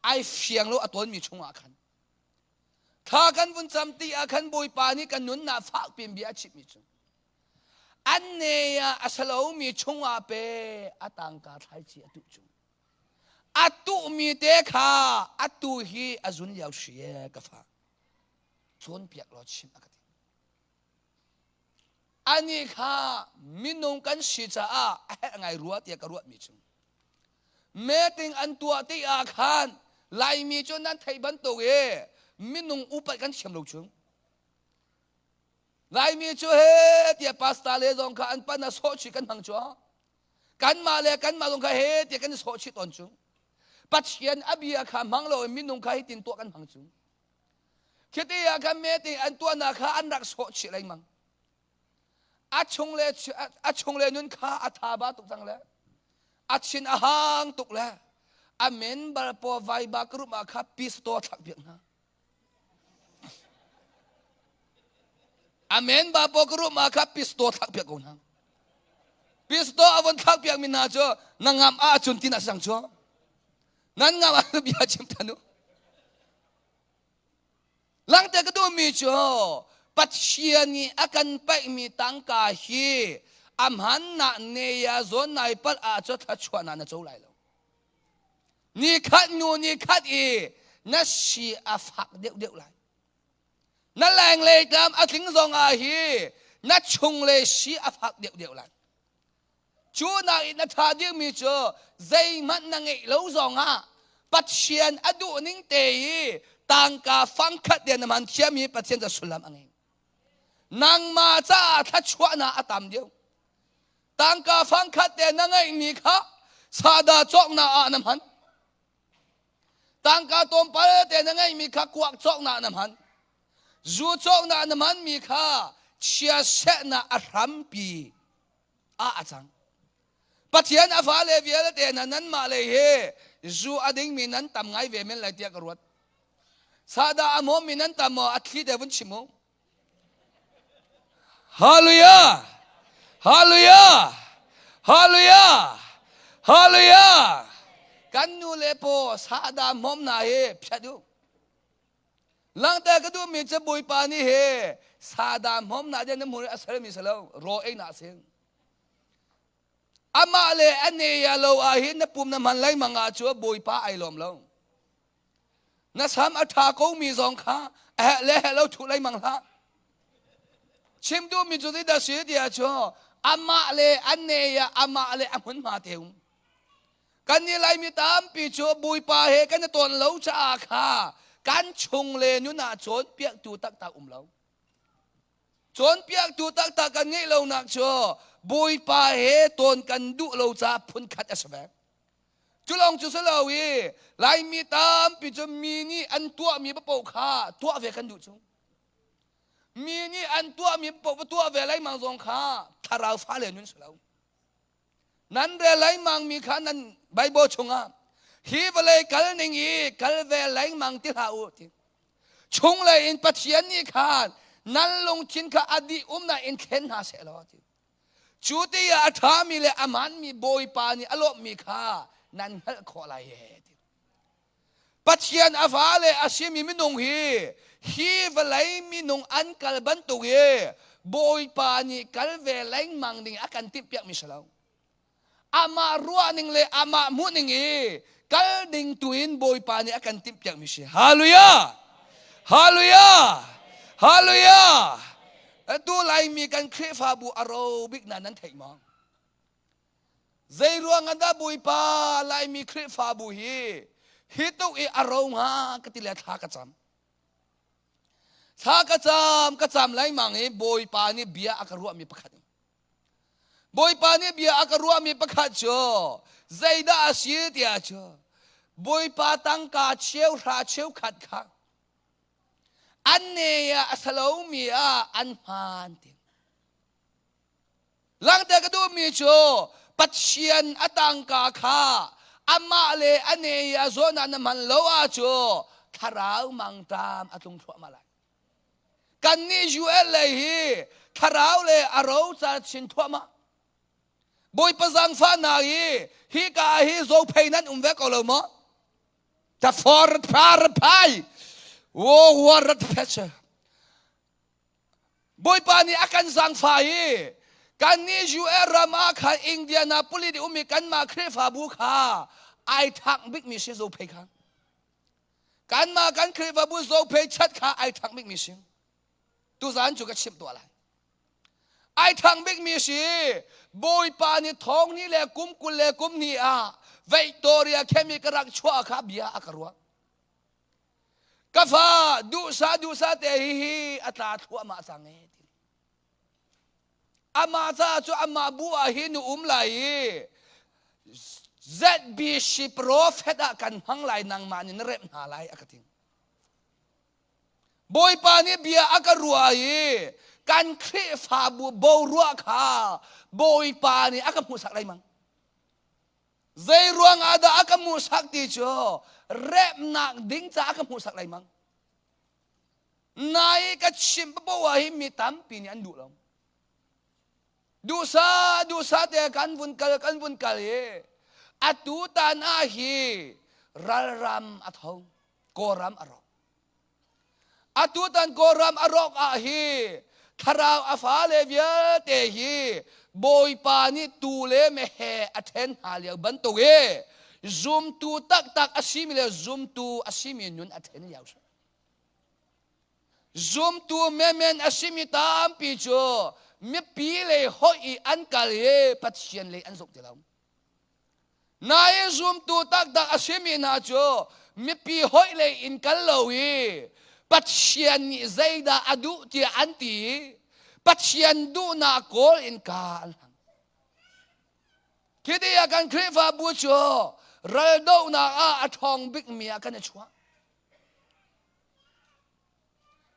Speaker 1: ไอเฟียงโลอตอนมีชงอาคันถ้ากันวุ่นจำตีอาคันบุยปานี่กันนุนนาฝากเปลี่ยนเบียชิมิจงอันเนียอัสลามีชงอาเปอตังกาไทยจีอตุจงอตุมีเตขาอตุฮีอจุนยาวเชียกฟ้าชวนเปียกรอชิมอากาศอันนี้ข้ามินงกันสิจ้าไงรัวเตียกรัวมิจงเมื่อติงอันตัวที่อาคารไล่มีจนนั้นไทยบันตัวมินงอุปกันเชื่อมลูกจงไล่มีจูเฮเตียปัสตาเลจงข้าอันปนัสโซชิกันหังจ้ากันมาเลกันมาลงข้าเฮเตียกันโซชิตอนจงปัจเจียนอบียข้ามังโลมินงข้าให้ตินตัวกันหังจงคิดอยากกันเมื่อติงอันตัวนาข้าอันรักโซชิไรมังอาชงเลนุนข้าอัฐาบาตุกจังเลยอาชินอาหังตุกเลยอเมนบาร์ปอไวบากรุมาข้าปิสโตทักเบียงนะอเมนบาร์ปอกรุมาข้าปิสโตทักเบียงกูนะปิสโตอวันทักเบียงมินาโจนางงามอาจุนตินัสังโจนั่นงามอาเบียจิมทันุหลังจากก็มีโจปัจเจียนีอาการไปมีตังกาฮีอัมหันนาเนียโซนนายปัดอาจจะทัชวนานะโจไลลนี่ขัดนูนี่ขัดอีนัชชีอาฟักเดียวไลนั่นแรงเลยตามอาทิงซองอาฮีนัชชงเลยชีอาฟักเดียวไลจูนาอินัทาดิมีโจใจมันนังเอเลวซองอาปัจเจียนอดูนิงเตยตังกาฟังขัดเดียนมันเชื่อมีปัจเจียนจะสุลามอังเองนางมาจ้าทัชวนาอาตามเดียวตังกาฟังขัดเดียนนังเอมีข้าซาดาจอกนาอาน้ำหันตังกาตมปะเดียนนังเอมีข้ากวักจอกนาน้ำหันจูจอกนาน้ำหันมีข้าเชียเสนาอารัมปีอาจังปัจเจียนอาฟาเลเวียเดียนนั้นมาเลยเฮจูอดิ่งมีนั้นตำไงเวเมนไหลเตียกรวดซาดาอโมมีนั้นตำมออัคลีเดวันชิโม ฮาเลลูยาฮาเลลูยาฮาเลลูยาฮาเลลูยากันนูเลโปสาดามอมนาเฮพชัดดูหลังแต่ก็ดูมีจะบุยปานี่เฮสาดามอมนาเดนมุนอัสรมิสลาวรอเองนาเซงอามาเลอันเนียโลอาหินนปุ่มน้ำมันไหลมังอาชัวบุยปาไอลมลงนัสามอัฐาเขามีสองขาเละเราถูกไหลมังละชิมดูมีจุดที่ดาสีเดียชัวอามาเลอันเนียอามาเลอามุนมาเทียมกันนี่ไรมีตามปีชัวบุยปาเฮกันตัวเราจะอาคากันชงเลนุนาโจนเปียกตูตักตาเราโจนเปียกตูตักตากันงี้เราหนักชัวบุยปาเฮตนกันดุเราจะพุนขัดอสเวกจุลองจุสลาวีไลมีตามปีจะมีนี่อันตัวมีปะปกขาตัวเวกันดุจงมีนี่อันตัวมีปะตัวเวไลมังสงขาทาราวฟ้าเลนุนสลาวนั้นเรไลมังมีขานั้นไบเบิลชงอ่ะฮีบเลยกัลนิงอีกัลเวไลมังติลาอุติชงเลยอินปัจเจียนนี่ขานั้นลงชินขาอดีน่ะอินเข็นหาเสลอติจุดที่อาธามีเลอามันมีบอยปานีอารมณ์มีค่านั่นเหรอขออะไรปัจเจียนอาฟ้าเลอาชีมีมินงฮีวไลมินงอันกัลบันตุเย่บอยปานีกัลเวไลมังดิงอากันติเปียกมิสลาวอามารัวนิงเลอามามุนิงกัลดิงตุอินบอยปานีอากันติเปียกมิสฮาลูยาฮาลูยาฮาลูยาตัวไลมีกันเครฟาบูอารบิกนั้นเถิดมั้งใจรวงอันดาบุยปาไลมีเครฟาบูฮิตุอีอารมณ์กติเลทากระจำไลมังบุยปานี่เบียอากรัวมีประคัดบุยปานี่เบียอากรัวมีประคัดชัวใจดาสีเตียชัวบุยปาตั้งกาเชียวราเชียวขัดขัดอันเนียสลามีอันพานติหลังแต่ก็ดูมีโชปัจเจียนอตังกาคาอามาเลอันเนียโซนันมันโลอาโชทาราวมังตามอตุงทั่วมาลายกันนี่จูเอลเลยทาราวเลอาราวจะชินทั่วมาบอยประจังฟ้านาฮีกาฮีโซเพยนั้นเวกเอาเลยมั้งแต่ฟอร์ดพาร์พายโอ้หัวรัดเพชรบอยปานีอาการสังไฟกันนี่จูเอรามาค่ะอินเดียนาโปลิดิอุมิกันมาเครฟาบุค่ะไอทักบิ๊กมิชโซเพค่ะกันมากันเครฟาบุโซเพชัดค่ะไอทักบิ๊กมิชตุสานจุกชิมตัวอะไรไอทักบิ๊กมิชบอยปานีท้องนี่แหละกุมกุลเลกุมนี่เวตอเรียเคมีกรักชัวค่ะเบียอากรัวกฟ้าดูซาเตฮีอัตราทั่วมาสังเกตอามาซาจูอามาบัวหินุไลเจ็ดบิชิโปรเฟตกันหังไลนางมานินเรมหาไลอากติงบอยปานีเบียอากรัวกันครีฟาบูโบรัวขาบอยปานีอากมุสักไรมั้งใจรวงอาดาอากมุสักติโจเร็บนักดิ้งจะอากมุสักไรมั้งนายก็ชิมบัวหิมีตั้มปีนี้อันดูแล้วดูซาแต่กันวุ่นกัลอัตุตานาฮีรัลรัมอัทองโกรัมอรอกอัตุตันโกรัมอรอกฮีทาราวอาฟาเลเวียเตฮีบอยปานิตูเลเมเฮอเทนฮาเลียบันตุเกซุมตูตักอาชิมิเลซุมตูอาชิมินุนอเทนยาวซุมตูเมเมนอาชิมิตามปีโจมีปีเลยหอยอันกาเลปัจเจียนเลยอันสุกเดียวนายซุมตูตักอาชิมินาโจมีปีหอยเลยอินกัลโลวีปัจเจียนนี่ใจดาอดุที่อันตีปัจเจียนดูนาโกลอินกาลคิดอยากกันคริฟาบูโจเราดูนาอาทองบิ๊กเมียกันชัว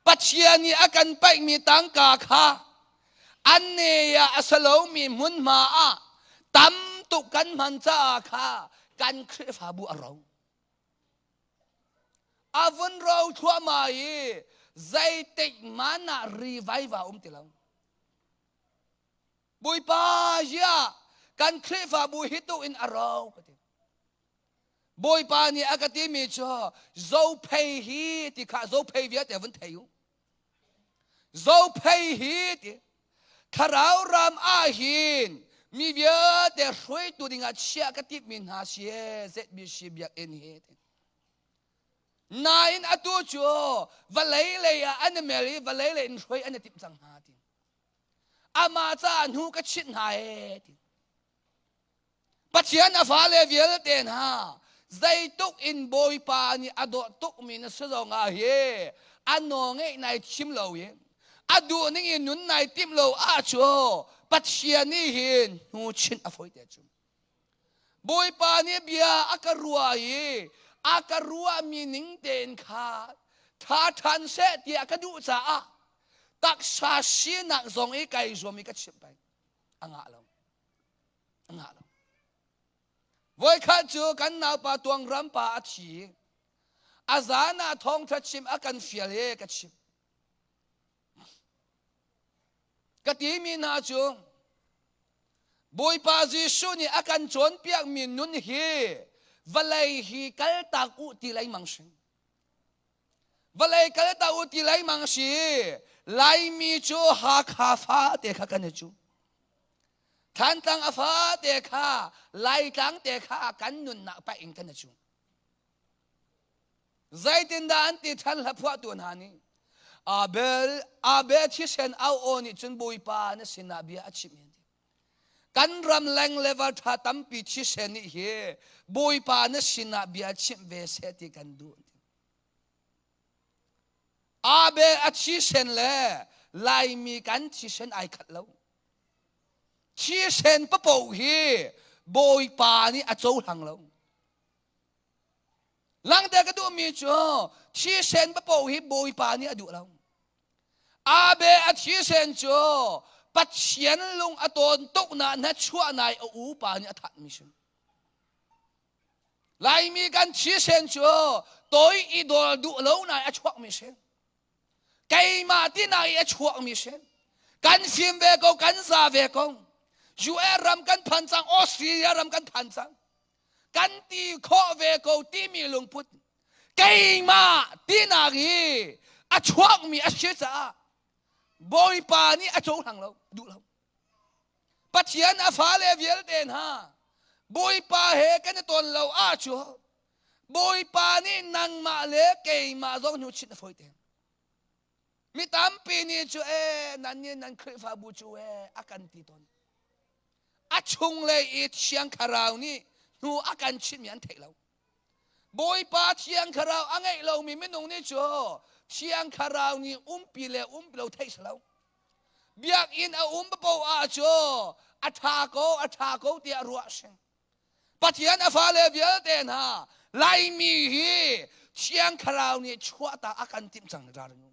Speaker 1: ปัจเจียนนี่อากันไปมีตังกาคาอันเนียอัสโลมีมุนมาตั้มตุกันมันจ้าค่ะกันคริฟาบูอารมอาวันเราทั่วมาใจติดมานารีไววาติลัง บุยปายากันเคลฟ้าบุยฮิตุอินอาราวก็ติบุยปานี่อากาติมีจ่อโจเพยฮีติข้าโจเพยเวียแต่วันเทียวโจเพยฮีติข้าราวรำอาหินมีเวียแต่ช่วยตัวดิ่งอาเชียกติมินหาเชียเซบิชิบยักเอ็นเฮตินายนอตุจ่อวัลเลยอันเมลีวัลเลยนช่วยอันติมสังหาติอามาจานหูก็ชิดหายติปัจเจียนอฟาเลเวียลเตนฮาใจตุกอินบอยปานี่อดตุกมินสระงาเฮอันนองเงในชิมเลวเฮอดูนี่อินนุนในติมเลวอาชัวปัจเจียนนี่เห็นหูชินอฟอยเตจุบอยปานี่เบียอาการัวเฮอาการัวมีนิ่งเตนขาท้าทันเสตีอากดูจ้าตักชาชีนักทรงไอ้ไก่รวมมีกัดชิมไปอ่างเราอ่างเราวัยข้าจูกันนาปาตวงรำปาอาชีอาจารย์ทองทัดชิมอากันเฟียเล่กัดชิมกติมีนาจูบุยปาจิสุนี่อากันจวนเปียกมีนุนฮีวัลย์ฮีกัลตาอุติไลมังชิวัลย์กัลตาอุติไลมังชีไลมีจูหาคาฟ้าเตะกันจูทันตังอาฟ้าเตะข้าไลตังเตะข้ากันนุนนักไปอิงกันจูใจตินดานติทันละพวกตัวนานี่อาเบลที่เซนเอาโอนี่จนบุยปานสินาเบียอชิมินกันรำแรงเลวทัตัมปีที่เซนนี่เฮบุยปานสินาเบียชิมเวเสติกันดูอาเบอชิเซนเลไลมีกันชิเซนไอขัดแล้วชิเซนปะปูฮีบอยปานี่อโจหังแล้วหลังแต่ก็ดูมีจ่อชิเซนปะปูฮีบอยปานี่อดูแล้วอาเบอชิเซนจ่อปัจเจียนลงอตอนตุกนานัชัวนายอูปานี่อทัดมิชนไลมีกันชิเซนจ่อตัวอีดอลดูแล้วนายอชวกมิชนไก่มาที่นายชวกมิเชนกันฟิมเวกกันซาเวกยูเอรำกันพันจังออสเตรเลียรำกันพันจังกันตีข้อเวกที่มีลงพุทธไก่มาที่นายชวกมีอาชีพบอยปานี่อโจหังเราดูเราปัจเจียนอาฟ้าเลเวียลเดนฮาบอยปาเฮกันตนเราอาชัวบอยปานี่นังมาเลไก่มาจงหนุชิดฝอยเตมีตามปีนี้จูนั่นนี่นั่นคริฟาบูจูอากันตีตนอาชุงเลยอีเชียงคาราวนี่นูอากันชิมยันเทเราบอยปาเชียงคาราวอังไงเรามีไม่นงนี่จูเชียงคาราวนี่ปีเลเราเทสเราเบียกอินปะปูอาจูอาทาโกเตียรัวเชงปัจจัยนฟ้าเลเวียเตนฮาไลมีฮีเชียงคาราวนี่ชัวตาอากันติมจังจารุน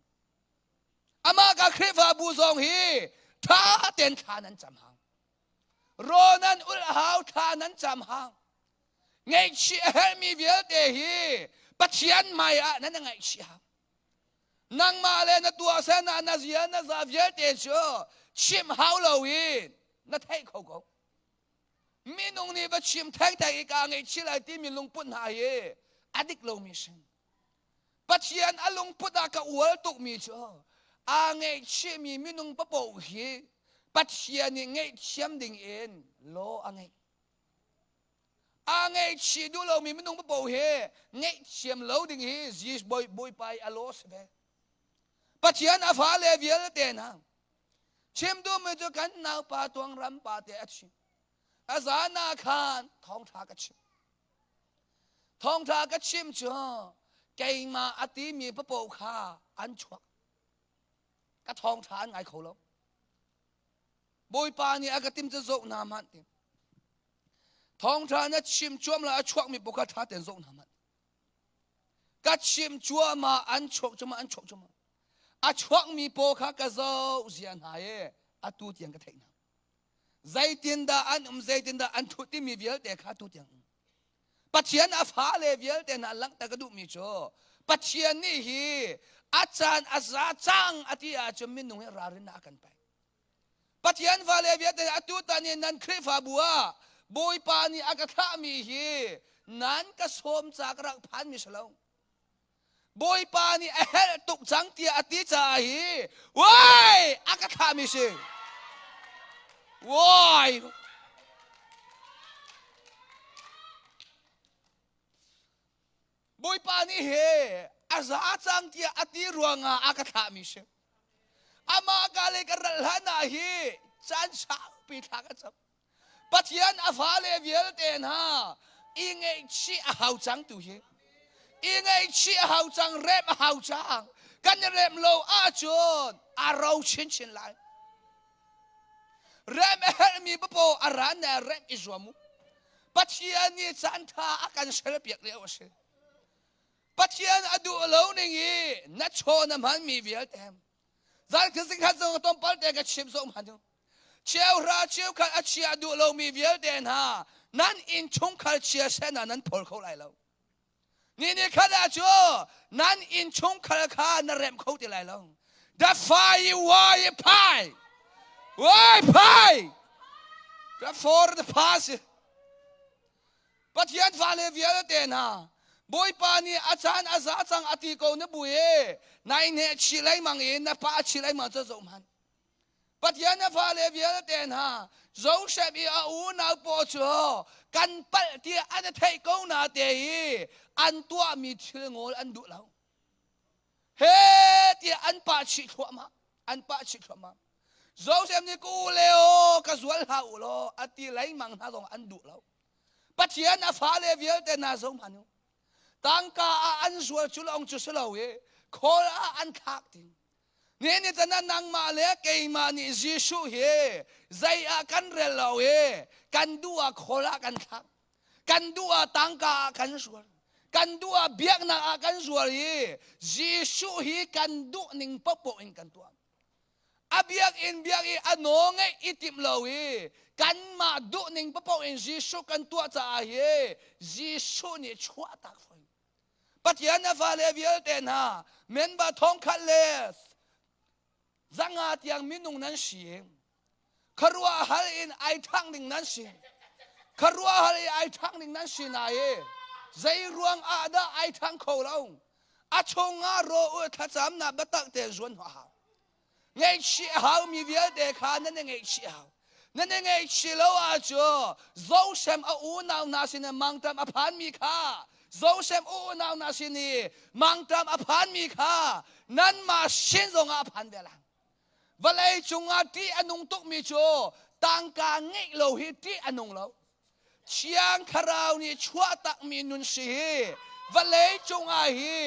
Speaker 1: อามากับคริฟาบูซองฮีท่าเต็นท่านั้นจำหังโรนันอุลฮาวท่านั้นจำหังไงเชียมีเวียเตฮีปัจเจียนไม่อะนั่นไงเชียนังมาเลยนะตัวเสนานาเซียนนาซาเวียเตชัวชิมฮาวลาวินนั่นเทเขาก็มีนงนี่ว่าชิมแท้อีกางไงชิลายที่มีลุงปุ่นหายอดิกโลมิชันปัจเจียนอลุงปุ่นอากาอวลตุกมีชัวอังเอชิมีมินุงปะปูฮีปัจเจียนเงยเชียมดิ่งเอ็นโลอังเอชิดูเรามีมินุงปะปูฮีเงยเชียมโลดิ่งฮีจีสบอยไปอโลสเบปัจเจียนอาฟ้าเลเวียลเตนะเชียมดูมือจะกันนาวปาตวงรำปาเตอชิอาซานาคานทองทากระชิมจ่อเก่งมาอติมีปะปูคาอันชวกกระทองฐานไงเขาแล้วบอยปานี่อากาติมจะโจนามันติทองฐานนั้นชิมจวมละชวกมีปกติเต็นโจนามันกัดชิมจัวมาอันชกจะมาชวกมีปกติกระโจเสียนหายตูเตียงกระเทงใจตินดาอันทุติมีเวียลแต่ขาตูเตียงปัจเจียนอาฟ้าเลเวียลแต่นั่นหลังแต่กระดูมีโจปัจเจียนนี่ฮีอาจารย์อาซาจังอธิอาจจะมินุงให้รารินากันไปป ปัจจัยฟ้าเลวีแต่อตุตันนันคริฟาบัวบอยปานีอากาศมีฮีนั้นก็สมจากรักพันมิสลงบอยปานีเอลตุกจังเตียอติจาฮีว้ายอากาศมีสิว้ายบอยปานีเฮอาซาจังเตียอติรวงอากาศมีสิอามากาเลกระลานาฮีจันชาปีทักจับปัจจัยอฟ้าเลวีเตนฮาอิงเอชีอาหาวจังตุเฮอิงเอชีอาหาวจังเร็บอาหาวจังกันเร็บโลอาจนอาเราชินไลเร็บเฮมีปโปอารันเนเร็บอิจวามุปัจจัยนี้จันทาอาการเชลเปียกเลี้ยวเชปัจจัยอดูโลนึงอีนัดโชนมันมีเวียเต็มจันคือสิ่งที่เราต้องปัดเด็กชิมสมพันธ์เชี่ยวราเชี่ยวขัดอาชีพดูเรามีเวียเดนฮะนั่นอินชงขัดเชียเสนานั้นพอเขาไล่เรานี่ขัดอาจูนั่นอินชงขัดข้านเรมเขาที่ไล่เรา The fire why pie why pie The for the pass ปัจจัยฟ้าเลวีเดนฮะบอยปานีอาจารย์อาซาจังอติโกนบุยนายเนี่ยชิไลมังเอ็นนะป้าชิไลมังจะส่งมันปัจจัยฟ้าเลวีเดนฮะโจเซฟอาอูนาโปชัวกันปัลที่อันเทโกนาเตยอันตัวมีเชื่องออันดุเราเฮ้ที่อันป้าชิขวมาอันป้าชิขวมาโจเซฟนี่กูเลโอกระสวลหาอุโลอติไลมังฮะส่งอันดุเราปัจจัยฟ้าเลวีเดนฮะส่งมันตั้งกาอันสวยจุลองจุสลาเวขออันคักติงนี่จะนั่งนั่งมาเลี้ยเกยมานี่ยิสุเฮใจอากันเรลาเวกันดูอาขอกันคักกันดูอาตั้งกากันสวยกันดูอาเบียกนักอากันสวยยิสุเฮกันดูนิ่งปะปอินกันตัวอาเบียกอินอันนงอิติมลาเวกันมาดูนิ่งปะปอินยิสุกันตัวจ่าเฮยิสุนี่ชัวตักไฟปัจจัยฟ้าเลวีเดนฮะเมนบาทองคัลเลสจังอาที่ยังมินุงนั้นเสียงครัวฮัลอินไอทังหนึ่งนั้นเสียงครัวฮัลอินไอทังหนึ่งนั้นเสียนายใจรวงอาดาไอทังเขาเราอาชงอาโรอุทัศน์นับตักเตจวนหัวเงยชีหาวมีเวียเดคานั่นเงยชีหาวนั่นเงยชีโลอาจูโจเซมอาอูนาวนาสินมังตามอภันมีค่าโจเซมอูนาวนาสินีมังตามอภันมีค่านั่นมาชินจงอภันเดลังวลัยจงอาที่อนุงตุกมีโจตังกาเงยโลหิตที่อนุงเราเชียงคาราวนี่ชัวตักมีนุนสีวลัยจงอาฮี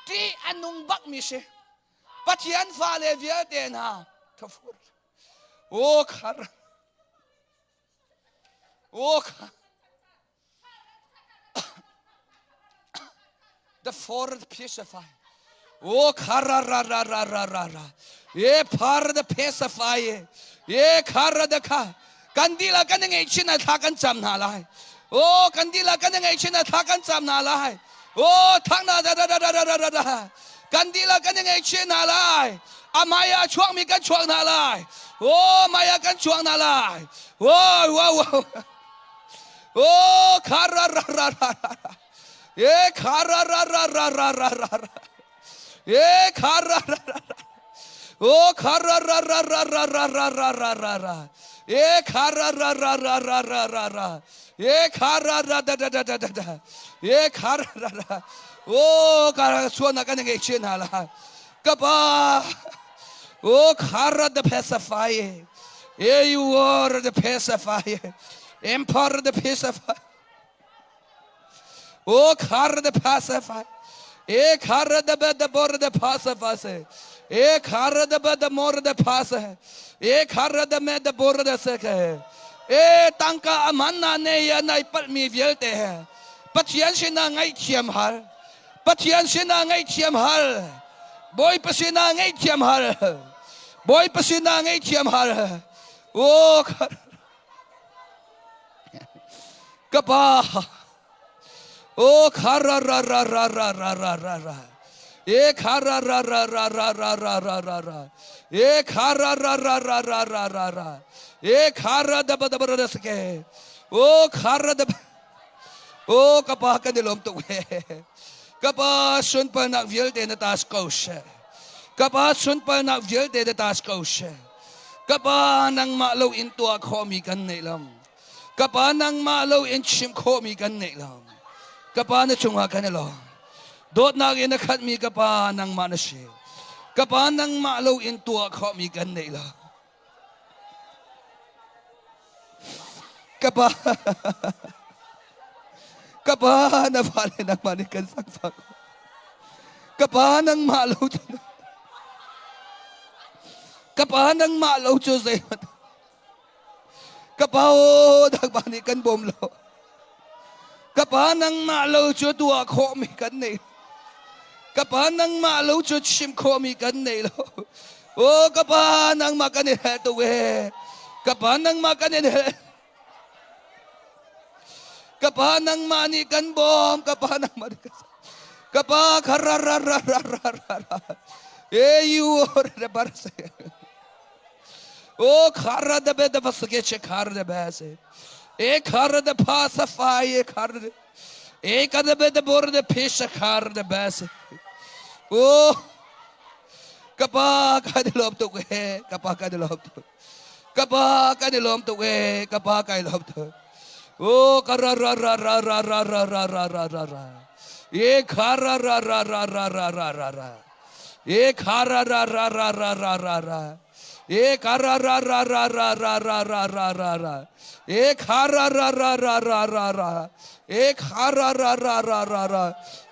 Speaker 1: ที่อนุงบักมีสีปัจจัยฟ้าเลวีเดนฮะทัฟร์โอ้คาร์โอ้คา The fourth pacify โอ้คาราราราราราราราเย่พาร์ the pacify เย่คาราเดค่ะกันดีละกันยังไงชินะทักกันจำนาลายโอ้กันดีละกันยังไงชินะทักกันจำนาลายโอ้ทักนาดาดาดาดาดาดาดากันดีละกันยังไงชินาลายอามายาช่วงมีกันช่วงนาลายโอ้มายากันช่วงนาลายโอ้ว้าวโอ้คาราราราราเย่คาราราราราราราราเย่คาราราราโอ้คาราราราราราราราราราราเย่คาราราราราราราราราเย่คาราราดาดาดาดาดาเย่คาราราโอ้คาราชวนนักกันยังเช่นอะไรกับป้าโอ้คาราเดเพสไฟเย่ยูวอร์เดเพสไฟเอ็มพอร์เดเพสไฟโอ้คาร์เดพาสฟาเอคาร์เดเบดบอร์เดพาสฟาเซเอคาร์เดเบดมอร์เดพาสเอคาร์เดเมดบอร์เดเซกเอตังกาอามันนาเนียนายปัลมีเวลเตปัจจัยชนะไงเขียมฮัลปัจจัยชนะไงเขียมฮัลบอยปัจจัยไงเขียมฮัลบอยปัจจัยไงเขียมฮัลโอ้กบ้าโอ้คารารารารารารารารารา e khara ra ra ra ra ra ra ra ra ra e khara ra ra ra ra ra ra ra e khara da ba da ba da ske o khara da o kapa ka dilom tu kapa sun pa nak viel de na tas kous kapa sun pa nak viel de na tas kous kapa nang malo into a khomi kan nei lam kapa nang malo in chim khomi kan nei lam kapa na chunga kan lo dot na gina khat mi kapa nang manashe kapa nang malo into a khomi kan nei lam kapa kapa na vale nang manikan sang fak kapa nang malo kapa nang malo cho zay kapa o dag manikan bomlo kapa nang malo cho tua kho mi kan nei kapa nang malo cho chim kho mi kan nei lo o kapa nang makan he to we kapa nang makan he kapa nang manikan bom kapa nang manikan kapa khara ra ra ra ra ra e you or the barse o khara de be de vasge che khar de base e khar de pasafai e khar de e kad be de bor de fish khar de base o kapa ka de lom to we kapa ka de lom to kapa ka de lom to we kapa ka lom to o khara ra ra ra ra ra ra ra ra ra ra ra e khara ra ra ra ra ra ra ra ra e khara ra ra ra ra ra ra ra e khara ra ra ra ra ra ra ra ra ra ra e khara ra ra ra ra ra ra e khara ra ra ra ra ra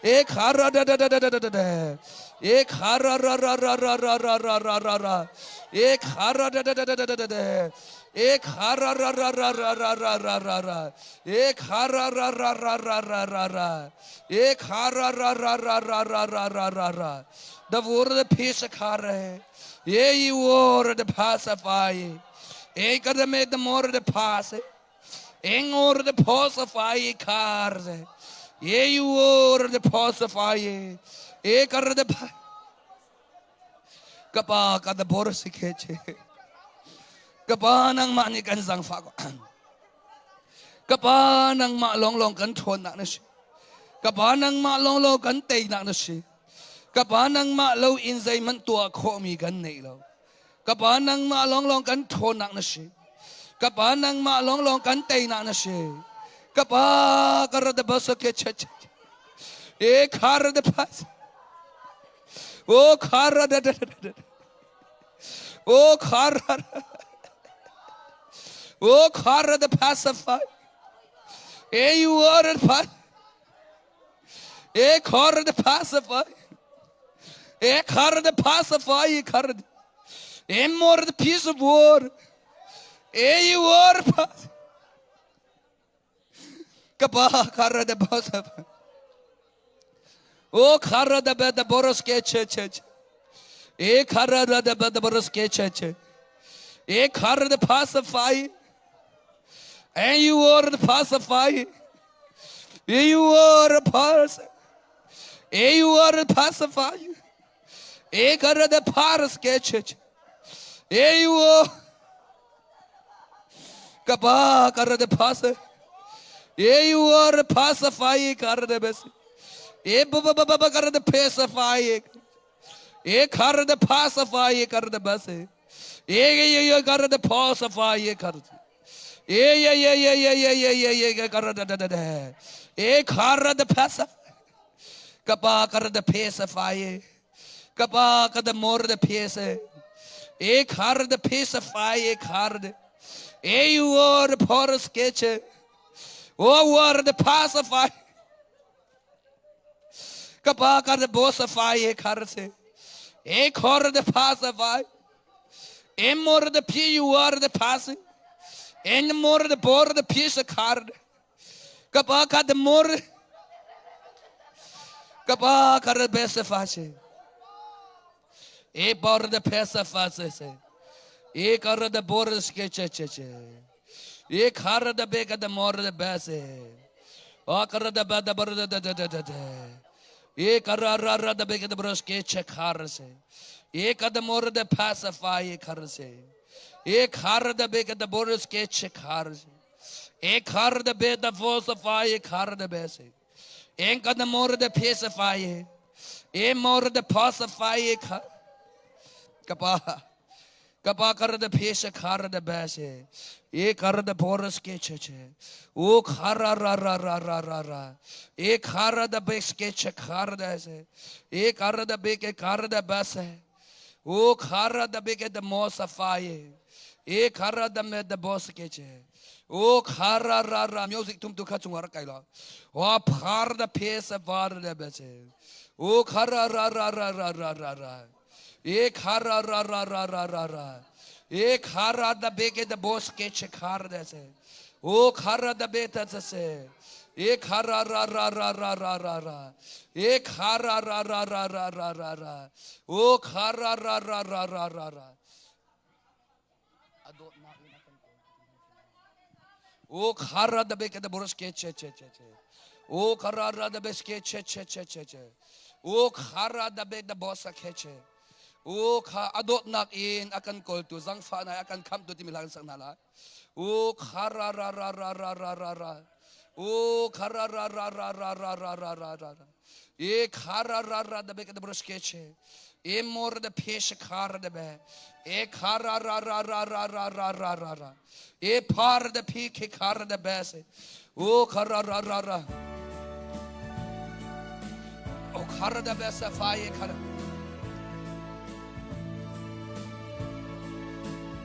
Speaker 1: e khara da da da da da da da e khara ra ra ra ra ra ra ra ra ra ra e khara da da da da da da da e khara ra ra ra ra ra ra ra ra ra e khara ra ra ra ra ra ra ra e khara ra ra ra ra ra ra ra ra ra the word the fish khare ye you word the pacify e kada me the more the pass eng or the pacify cars ye you word the pacify e kar the kapa kada bor sikhe che kapa nang mani kan sang fa ko kapa nang ma long long kan thon na shi kapa nang ma long long kan tei na shi kapa nang ma lo in zai man tua kho mi kan nei lo kapa nang ma long long kan thon na shi kapa nang ma long long kan tei na shi kapa kar de bas ke che e khar de pas o khar da o khar o khar the pacify e you are the e khar the pacify e khar the pacify e khar e more the piece of war e you are kapa khar the pacify o khar the bed the boros ke che e khar the bed the boros ke che e khar the pacify and you are the pacify. You are a pass. You are a pacify. You are the pass sketch. You are Kapa kar the pass. You are a pacify. Kar the best. Baba kar the pacify. Kar the pacify. Kar the best. You kar the pacify. Kar yeah, kar da da da da. Kar the pacify. Kapa kar the pacify. Kapa kar the more the pace. Kar the pacify. Kar the you are the poor sketch. Oh, are the pacify. Kapa kar the bossify. Kar se. Kar the pacify. More the P you are the passing. And more the poor the piece of card. Kapa kar the more. Kapa kar the best of us. Bor the best of us. Kar the boris sketch. Kar the big the more the best. O kar the bad the bor the e karara da beke da bros ke chekharse e kadamor da pacify kharse e khar da beke da bros ke chekharse e khar da be da falsify khar da bese e kadamor da pacify e mor da pacify kapa kapa kar da phese khar da bese e kar da boros ke cheche o khara ra ra ra ra ra ra e khara da bes ke che khar da se e kar da be ke kar da bese o khara da be ke da mosafai e khara da me da bos ke che o khara ra ra music tum tu khachung ar kai la wa phar da phese var da bese o khara ra ra ra ra ra ra ra एक हारा रा रा रा रा रा रा एक हारा दबे के दबोस के चखार जैसे ओ हारा दबे तसे एक हारा रा रा रा रा रा रा रा एक हारा रा रा रा रा रा रा रा ओ हारा रा रा रा रा रा रा ओ हारा दबे के दबोस के चे चे चे चे ओ हारा रा दबे के चे चे चे चे चे ओ हारा दबे दबोस के चे o kha adot nak in akan kol tu zang fa na akan kham tu timilang sang nala o khara ra ra ra ra ra ra ra o khara ra ra ra ra ra ra ra ra ra e khara ra ra da be ke bros ke che e mor da phesh khar da be e khara ra ra ra ra ra ra ra ra ra e phar da phi ke khar da be se o khara ra ra ra o khar da be se fa e khara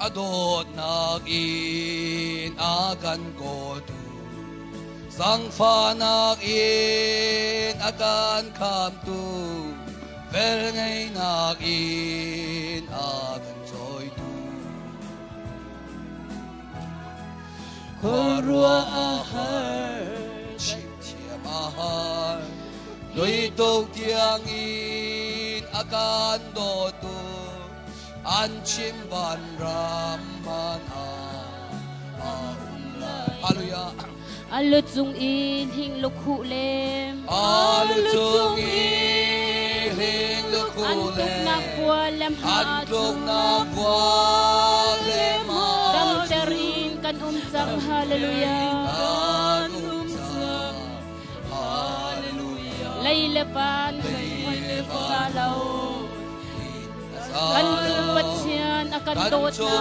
Speaker 1: adot nagin akan ko tu sang fa nagin akan kam tu ver ngay nagin akan joy tu korua ahar chim thiam ahar loi tok tiang in akan do tu an chim ban ram man hallelujah
Speaker 2: alut zung in hing luk hu lem
Speaker 1: alut zung in hing luk hu lem
Speaker 2: antuk nak bua lem ha
Speaker 1: antuk nak bua lem ha
Speaker 2: dam terin kan sang hallelujah
Speaker 1: kan sang hallelujah
Speaker 2: leilepan salau kan chung pathian akan tot
Speaker 1: na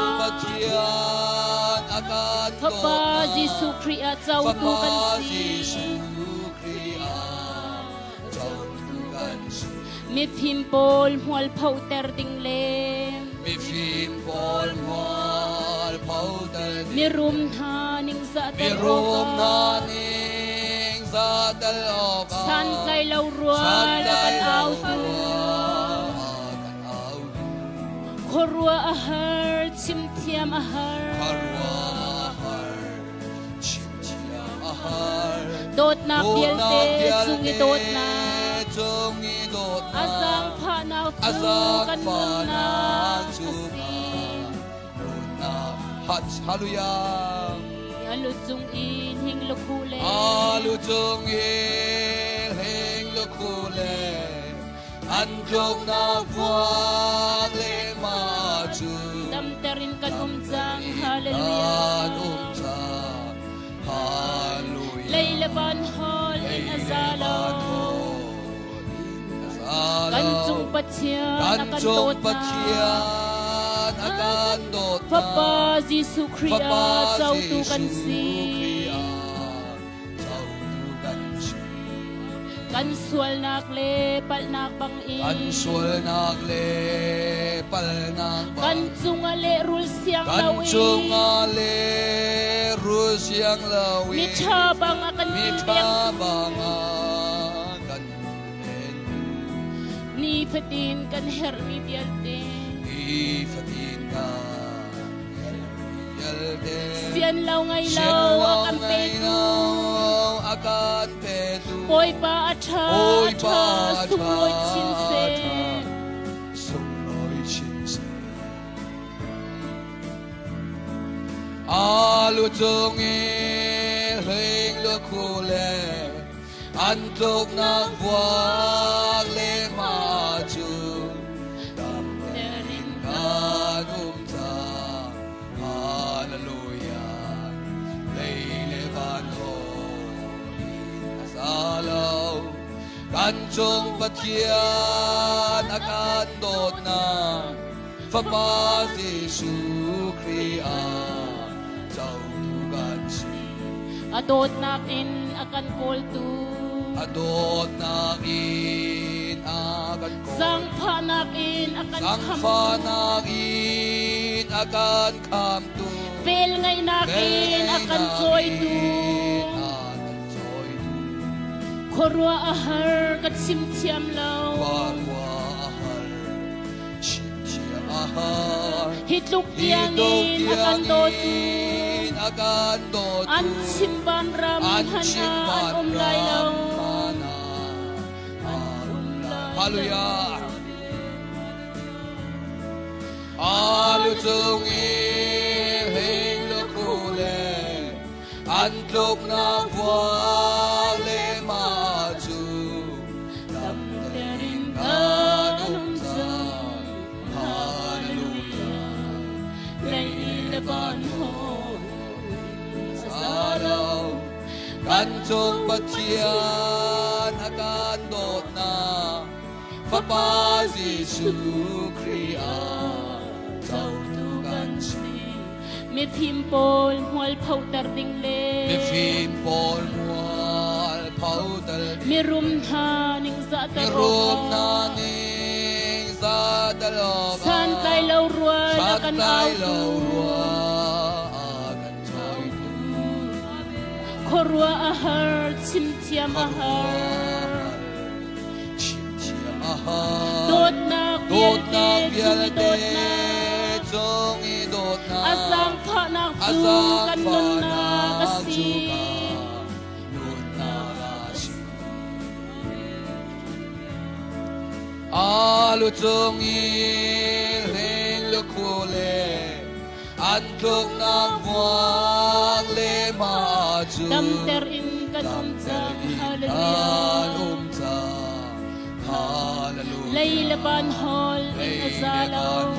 Speaker 2: Papa Jesu Christ chau tu kan si mi phim pol mual phau ter ding le
Speaker 1: mi phim pol mual phau ter
Speaker 2: mi rum tha ning za
Speaker 1: mi rum na ning za tel oka
Speaker 2: san kai lau rual kan au tu korua ahar chim thiam ahar dot na piel te chungi dot na azang pha na chu kan mun na
Speaker 1: hallelujah
Speaker 2: alu chung in hing lu khule
Speaker 1: alu chung in hing lu khule an jong na vuang le ma chu
Speaker 2: dam terin kan jang hallelujah
Speaker 1: hallelujah
Speaker 2: leila ban hol in azalo kan chung pathian akan dot Papa Jesu Christ chau tu kan si kan sual nak le pal nak bang in
Speaker 1: kan sual nak le pal nak bang
Speaker 2: kan chung ale rul siang lawi
Speaker 1: kan chung ale rul siang lawi
Speaker 2: mi tha bang akan
Speaker 1: mi tha bang akan
Speaker 2: ni fatin kan her mi dialte
Speaker 1: ni fatin ka yalte
Speaker 2: sian law ngai law akan petu
Speaker 1: akan petu
Speaker 2: Poi pa atha sumloi chin se alu chung in hing lu khule
Speaker 1: an tlok nak buang le ma chu dam terin kan ta hallelujah leile ban ho asalaw kan chung pathian akan dot na fa pa Giêsu Kria chau tu kan si
Speaker 2: Adot nakin akan kultu
Speaker 1: adot nakin akan ko
Speaker 2: Sang panakin akan
Speaker 1: sang panakin akan kamtu
Speaker 2: Pel ngay nakin akan joy tu
Speaker 1: akan joy tu
Speaker 2: Korwa ahar kat simtiam law
Speaker 1: warwa ahar shimshia ahar
Speaker 2: Hitluk tiangin akan dotu
Speaker 1: akan dotu
Speaker 2: An simban ram hana an umlay law
Speaker 1: Hallelujah Alutungin hing lukule Antlok na buwan le maju Damdaring kanumsan Hallelujah
Speaker 2: Laylaban ho
Speaker 1: Araw Kantong batyan akan dot na Papa Giêsu Kria Chau tu kan si
Speaker 2: Mi phim pol hual phau tar ding le
Speaker 1: Mi phim pol mual pau dal
Speaker 2: Mi rum tha ning za
Speaker 1: Mi
Speaker 2: tar
Speaker 1: rum na ning sa daloba
Speaker 2: San tay law ruan
Speaker 1: San
Speaker 2: akan
Speaker 1: tay
Speaker 2: au
Speaker 1: law
Speaker 2: tu
Speaker 1: rua akan joy tu
Speaker 2: Korwa ahar simtiam ahar Dot na
Speaker 1: Dot na
Speaker 2: biyalte dot na
Speaker 1: Chong i dot na
Speaker 2: Asang pha nak zu
Speaker 1: Asang
Speaker 2: kan
Speaker 1: pha
Speaker 2: nun na
Speaker 1: nak
Speaker 2: kasi
Speaker 1: Nun na kasi Alu chong i ring lukule Antlok na buwang le maju
Speaker 2: Damter in kan umzang hallelujah
Speaker 1: Hallelujah
Speaker 2: Laylaban hol in azalaw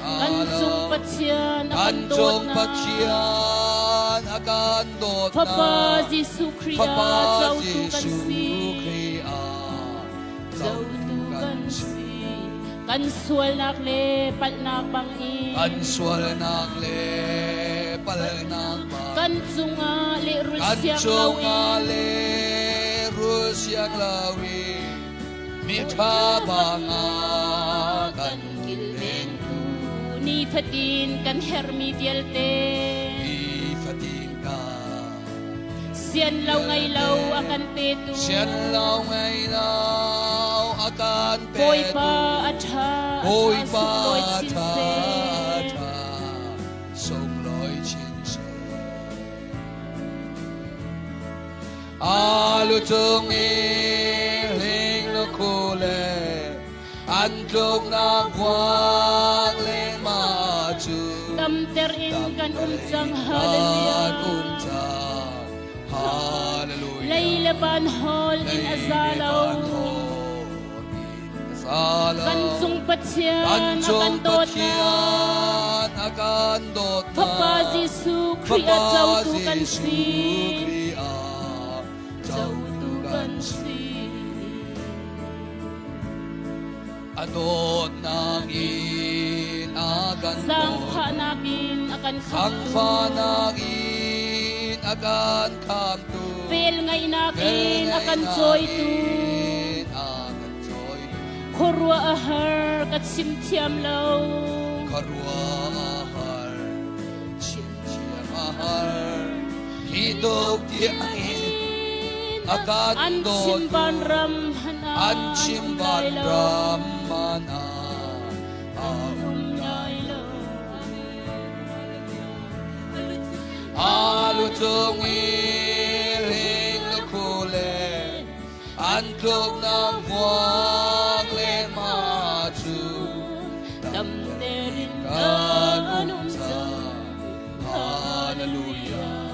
Speaker 2: Kansung patyan akan dot na
Speaker 1: akan dot na
Speaker 2: Papa Giêsu Kria
Speaker 1: Papa
Speaker 2: Chau tu kan
Speaker 1: Giêsu
Speaker 2: si
Speaker 1: Kria
Speaker 2: Chau tu kan si Kan sual nak le pal nak bang in
Speaker 1: Kan sual nak le pal nak ba
Speaker 2: Kan sunga le rul
Speaker 1: Kan
Speaker 2: siyang
Speaker 1: chung
Speaker 2: lawin
Speaker 1: ale rul siyang lawin Mitha banga kan kileng
Speaker 2: Ni fatin kan hermi dialte
Speaker 1: ifatin ka
Speaker 2: Siyan law ngay law akan petu
Speaker 1: Siyan law ngay law akan petu
Speaker 2: Boy pa at ha
Speaker 1: Boy
Speaker 2: at
Speaker 1: pa
Speaker 2: sukloy
Speaker 1: ta
Speaker 2: sinse
Speaker 1: ta song loy chin se Alu chung iling lukule Antlok na buwang le maju
Speaker 2: Damter in kan umsang hallelujah
Speaker 1: Hallelujah
Speaker 2: Laylaban hol in azalaw Kansung patyan akan dot na
Speaker 1: akan dot na
Speaker 2: Papa Giêsu Kria Chau tu kan si Chau tu kan si
Speaker 1: Adot nangin akan
Speaker 2: Sang
Speaker 1: dot
Speaker 2: panakin akan
Speaker 1: Sang
Speaker 2: kamtu
Speaker 1: panangin akan kamtu
Speaker 2: Pel ngay nakin akan joy tu
Speaker 1: akan joy tu
Speaker 2: Korwa ahar kat simtiam law
Speaker 1: Karwa ahar Simsiam ahar Hidog di angin akan
Speaker 2: An
Speaker 1: dot
Speaker 2: simban ram hana
Speaker 1: An simban ramana Alu chung iling lukule Antlok na buwang le maju
Speaker 2: Damterin
Speaker 1: kanumsan Hallelujah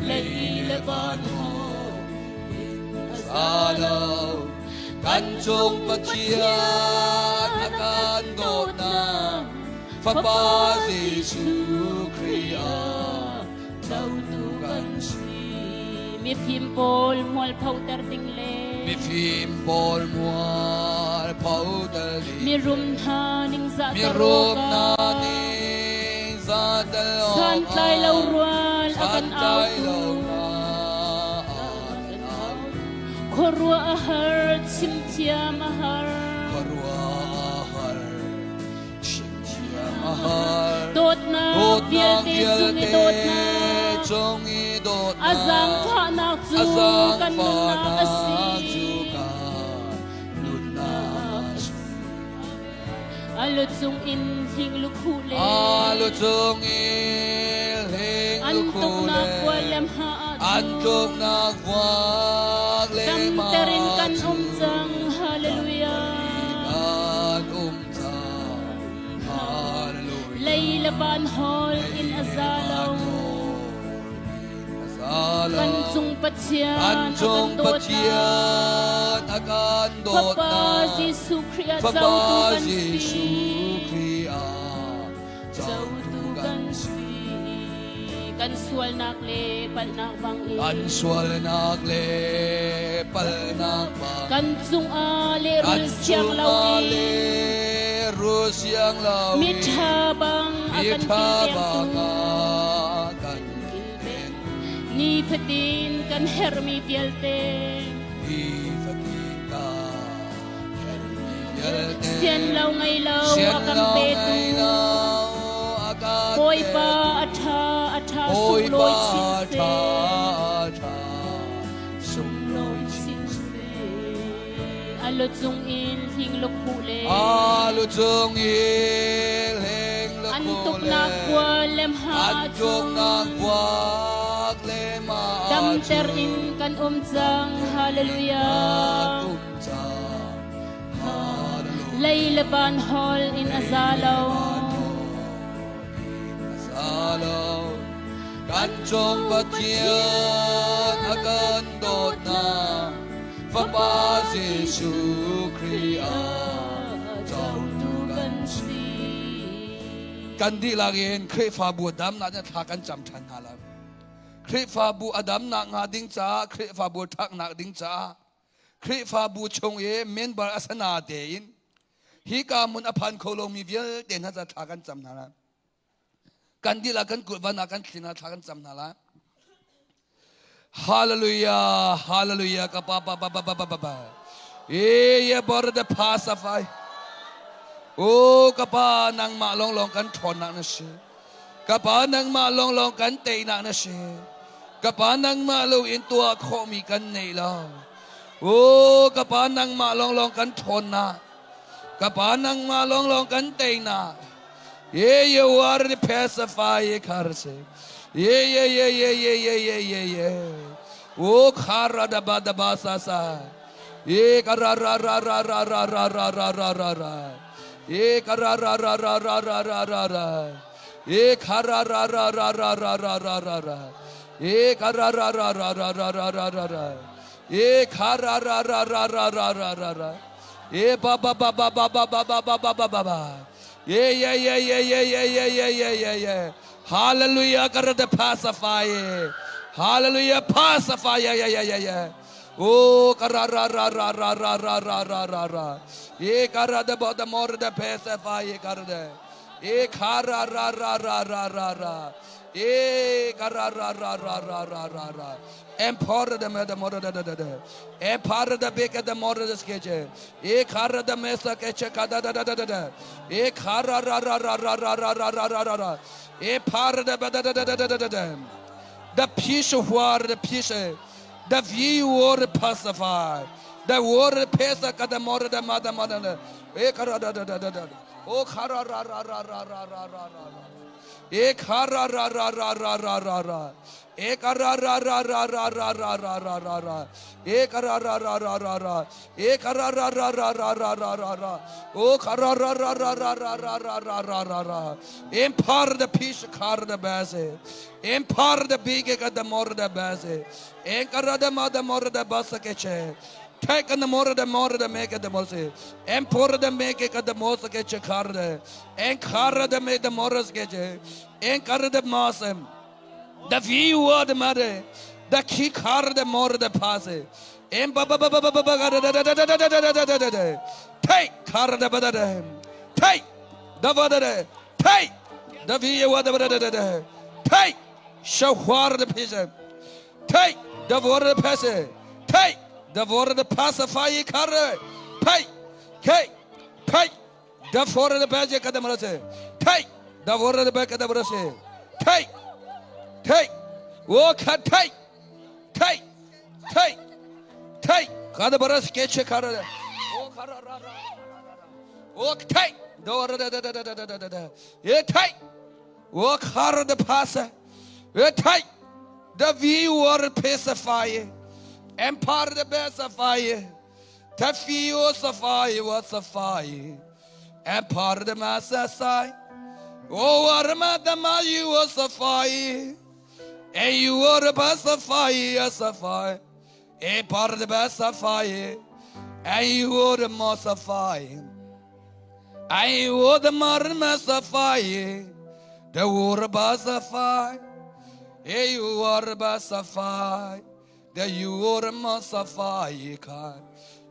Speaker 2: Laylaban hol
Speaker 1: ซาลากันจงปฏิญาณอาการโดดนาพระบาทเยซูคริสต์
Speaker 2: Jautukan si mi phim bol mol phau ter ting le
Speaker 1: มีฟิล์มบอลมัวเผาตะลี
Speaker 2: mi rum tha ning za
Speaker 1: มี
Speaker 2: ta
Speaker 1: รูป
Speaker 2: ro
Speaker 1: นา
Speaker 2: ka
Speaker 1: นีซาตะล
Speaker 2: san tlai lo rual
Speaker 1: สั
Speaker 2: akan
Speaker 1: นใจ
Speaker 2: au
Speaker 1: เรา
Speaker 2: tu
Speaker 1: นา
Speaker 2: khorwa ahar chim thia mahar
Speaker 1: ขรัวหารชิมเทียมหาร
Speaker 2: dot na
Speaker 1: โดด
Speaker 2: biel
Speaker 1: นาง
Speaker 2: te
Speaker 1: เดีย
Speaker 2: chung
Speaker 1: เต
Speaker 2: i dot na
Speaker 1: จงอีโดดนา
Speaker 2: azang pha nak chu
Speaker 1: อาสัง
Speaker 2: kan
Speaker 1: ฟา
Speaker 2: nun
Speaker 1: นา
Speaker 2: na kasi
Speaker 1: จูกานุนนา
Speaker 2: alo chung in hing lu khu le
Speaker 1: อาลุจงอีเลงลุ
Speaker 2: an
Speaker 1: คู
Speaker 2: tuk
Speaker 1: เล
Speaker 2: na kwalem ha
Speaker 1: อันทุกนักวากเล
Speaker 2: dam
Speaker 1: มา
Speaker 2: terin kan umjang hallelujah
Speaker 1: การจาฮาเลลูยา
Speaker 2: Layla ban hol in azalaw
Speaker 1: ซาลา
Speaker 2: kan chung
Speaker 1: อัน
Speaker 2: pathian
Speaker 1: จงปฏิ
Speaker 2: na
Speaker 1: ญาณอาการโดด
Speaker 2: Papa
Speaker 1: นา
Speaker 2: Jesu Christ
Speaker 1: พระ
Speaker 2: zau
Speaker 1: บา
Speaker 2: tu
Speaker 1: ท
Speaker 2: kan
Speaker 1: เยซู
Speaker 2: si
Speaker 1: คริสต์เจ้า
Speaker 2: zau
Speaker 1: ทุ
Speaker 2: tu
Speaker 1: กัน
Speaker 2: kan si kan sual nak le pal nak bang
Speaker 1: อัน
Speaker 2: i
Speaker 1: สวลนักเลปัลนักบาง
Speaker 2: kan chung a le
Speaker 1: อัน
Speaker 2: rul
Speaker 1: จุ
Speaker 2: siang
Speaker 1: มา
Speaker 2: law
Speaker 1: เล
Speaker 2: i
Speaker 1: รู้เสียงเรา
Speaker 2: mi tha bang
Speaker 1: มี
Speaker 2: akan
Speaker 1: ท่า
Speaker 2: kilpeng
Speaker 1: บาง
Speaker 2: tu
Speaker 1: กันเป็น
Speaker 2: ni patin kan her mi pielte
Speaker 1: ที่ฟังกาเห็นมีเยอะเต็
Speaker 2: sian
Speaker 1: ม
Speaker 2: law ngai law
Speaker 1: เสียง
Speaker 2: akan
Speaker 1: เรา
Speaker 2: pe
Speaker 1: ไง
Speaker 2: tu
Speaker 1: เราอาการ
Speaker 2: Poi pa atha
Speaker 1: โอ้ย
Speaker 2: sung
Speaker 1: ป้า
Speaker 2: loi chin
Speaker 1: ชา
Speaker 2: se
Speaker 1: ชาสุงลอย
Speaker 2: chin se alo chung in hing lo khu le
Speaker 1: อาลุจงอีเลงละ
Speaker 2: an
Speaker 1: โค
Speaker 2: tuk
Speaker 1: เล
Speaker 2: na kwa lem
Speaker 1: อัน
Speaker 2: ha
Speaker 1: จงนางวากเลมา
Speaker 2: dam ter in kan jang hallelujah
Speaker 1: ตุ้มจาฮาเลลูยา
Speaker 2: layla ban hol in azalaw
Speaker 1: ซาลากันจงปฏิญาณอาการโดดนาพระบาทเยซูคริสต์เจ้าทุกันสีกันดีลาเกนคริฟาบูดำน่าจะทักกันจำทันฮาลาคริฟาบูอดัมนักงาดิ้งจ้าคริฟาบูทักนักดิ้งจ้าคริฟาบูชงเอเมนบาร์อสนาเดนฮิกามุนอภันโคโลมีเวียเดนน่าจะทักกันจำนาลากันดีลากันกุดวันนักกันสินาทักกันจำนาลาฮาเลลูยาฮาเลลูยากับปะปะปะปะปะปะปะเยบอร์ดพาสฟายโอ้กับปะนังมาลองลองกันทอนนักนะเชกับปะนังมาลองลองกันเตะนักนะเชกับปะนังมาลงอินตัวโคมีกันในลาโอ้กับปะนังมาลองลองกันทอนนะกับปะนังมาลองลองกันเตะนะyou are the pacifier karse o khara da ba da ba sa sa kara ra ra ra ra ra ra ra ra ra ra ra kara ra ra ra ra ra ra ra ra khara ra ra ra ra ra ra ra ra ra kara ra ra ra ra ra ra ra ra ra khara ra ra ra ra ra ra ra ra ba ba ba ba ba ba ba ba ba ba ba ba Yeah. Hallelujah. God the pacifier. Hallelujah. Pacifier. Yeah. Oh, ra ra ra ra ra ra ra ra ra ra ra. Kara the about the more the pacifier. Kara. Kara ra ra ra ra ra ra. Kara ra ra ra ra ra ra ra. Empower the more the empower the baker the more the sketch. Kara the mesa ketch kada da da da da. Kara ra ra ra ra ra ra ra ra ra ra ra. Empower the da da da da da da da. The peace of war, the peace, the view war pacify. The war pesa kada more the mother mother. Kara da da da da da. Oh kara ra ra ra ra ra ra ra ra. เอคาราราราราราราราราเอกราราราราราราราราราราราเอกราราราราราราเอกราราราราราราราราราโอคาราราราราราราราราราราราราimpart the peace kar the base impart the big at the more the base enkara the mother more the basakeche take and the more the make the mose empor the make at the most keche kar the enkara the make the more keche enkara the masem the view of the mother, the key card, the more the pass. Take card the butter, take the butter, take the view of the butter, take show what the piece, take the water the pass, take the water the pacify card, take the for the magic of the mercy, take the water the back of the mercy, take. Walk, take. Kada baras keche kara. Walk, take. Yeah, take. Walk hard the passer. Yeah, take. The viewer pacify. And part the best of fire. The few safari was a fire. And part the master side. Oh, what a madam, you was a fire. And you were a best of fire, a sapphire. A part of the best of fire. And you were the most of fire. And you were the modern mass of fire. The water best of fire. And you were the best of fire. The you were the most of fire.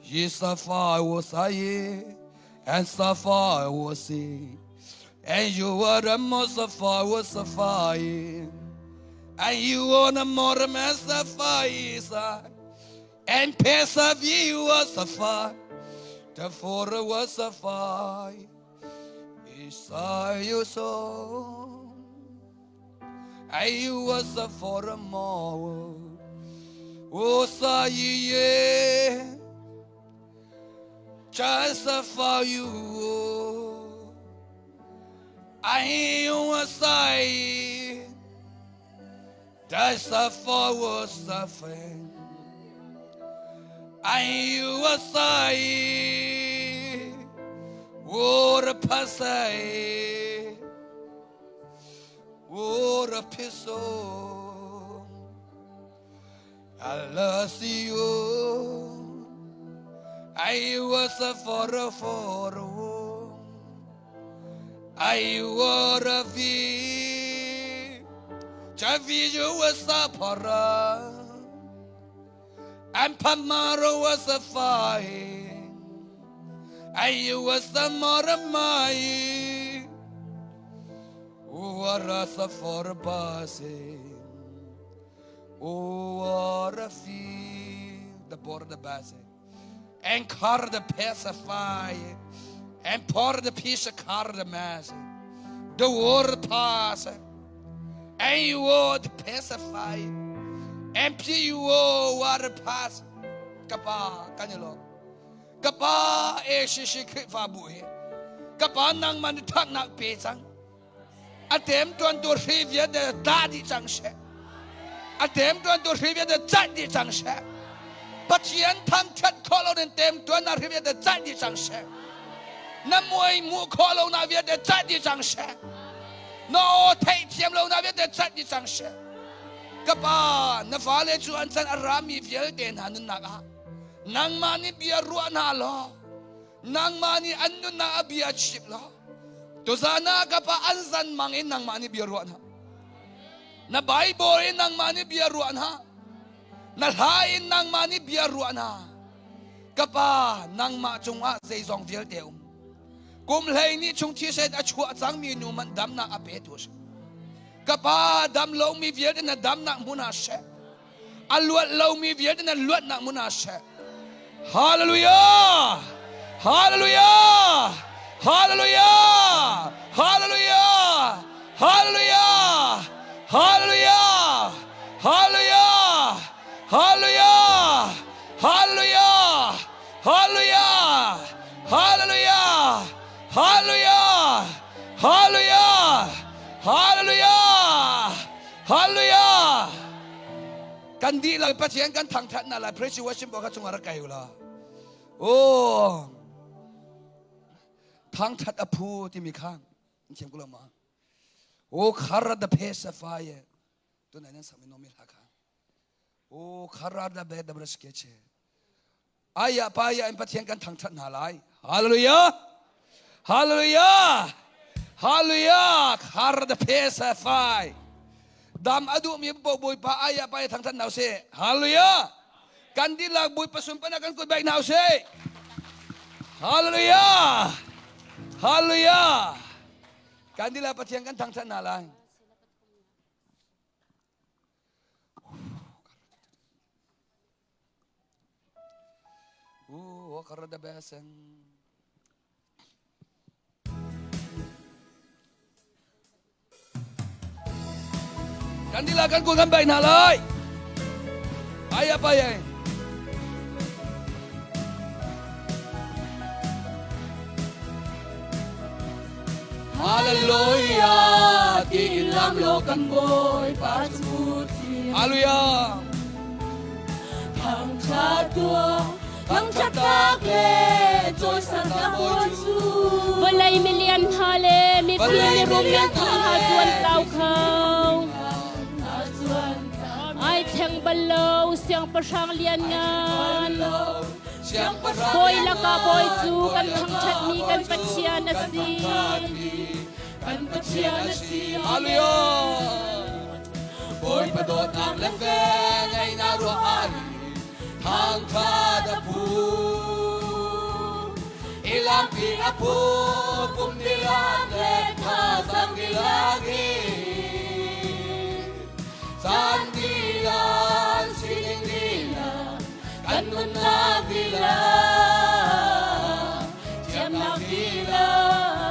Speaker 1: Yes, the fire was I. And the fire was he. And you were the most of fire was a fire. And you want a more master fire, and pass of you was a fire, the four was a fire. Inside your soul, and you was a for a more. Oh, say yeah, just a for you. I was say. That's a forward suffering. I was I war a passay, war a pistol. I lost you. I was a for I war a fee. Chavijo was a para, and Pamaro was a fire. I was a moramai, who was a for a bassing, who a fee, the board the bassing, and car the pacify, and pour the piece of car the mass, the war pass. And you would pacify, empty you water pass. Kapa, kanilo. Kapa, shishik fabuhe. Kapa nang manitak nak pesang. Atem tuan to review the daddy junction. Atem tuan to review the daddy junction. But yen tam chat color and them tuan review the daddy junction. Namoy mu color na via the daddy junction. No, take him low now with the chat is anxious. Kapa, Navale to answer Arami Vielden Hanunaga. Nang mani be a ruana law. Nang mani anduna be a ship law. Tozana Kapa Anzan Mangin Nang mani be a ruana. Na Bible in Nang mani be a ruana. Na high in Nang mani be a ruana. Kapa Nang Machunga says on Vieldeum. Kum lay ni chung chi said a chua sang mi numan dam na apetus. Kapa dam low mi viet na dam na munashe. A luat low mi viet na luat na munashe. Hallelujah! Hallelujah! Hallelujah! Hallelujah! Hallelujah! Hallelujah! Hallelujah! Hallelujah! Hallelujah! Hallelujah! Hallelujah! Hallelujah! Hallelujah! ฮาเลลูยาฮาเลลูยากันดีเลยประเทียนกันทางทัดนั่นแหละพระชิวชิมบอกเขาจงอะไรกันอยู่ละโอ้ทางทัดอภูที่มีข้างเขียนกุลมาโอ้คาราดาเพสไฟตัวไหนนั้นสามีน้องมีหลักโอ้คาราดาเบดบรัสเกเชอายะปายะอินประเทียนกันทางทัดนั่นแหละฮาเลลูยาฮาเลลูยาฮาเลลูยาคาราดาเพสไฟดำอดุมีบุยpa ayah pa thang than nào se hallelujah kan di lag buy pasumpan kan ko baik nào se hallelujah hallelujah kan di lag patiang kan thang than na lang karada basan Kandilakan ko gambay nalay. Aya pa yan. Hallelujah, di ilam lokan boy pasuti. Hallelujah.
Speaker 2: Thằng cha tua, thằng cha kage, trôi sang cả hồn su. Với lấy million hale, mi phi rung yang thang ha chuan tao khâu. Ai thèn bal lâu, siang pa sang lian ngan. Boy la ka boy chu, kan thang chat mi kan pachia na si. Kan pachia na si.
Speaker 1: Hallelujah. Boy padot ang leve, ngay naroan. Thang kadapu. Ilang pinapu, kumdilan lekha sang gilagi. Sandilan siningila, kanun na bila. Tiam na bila,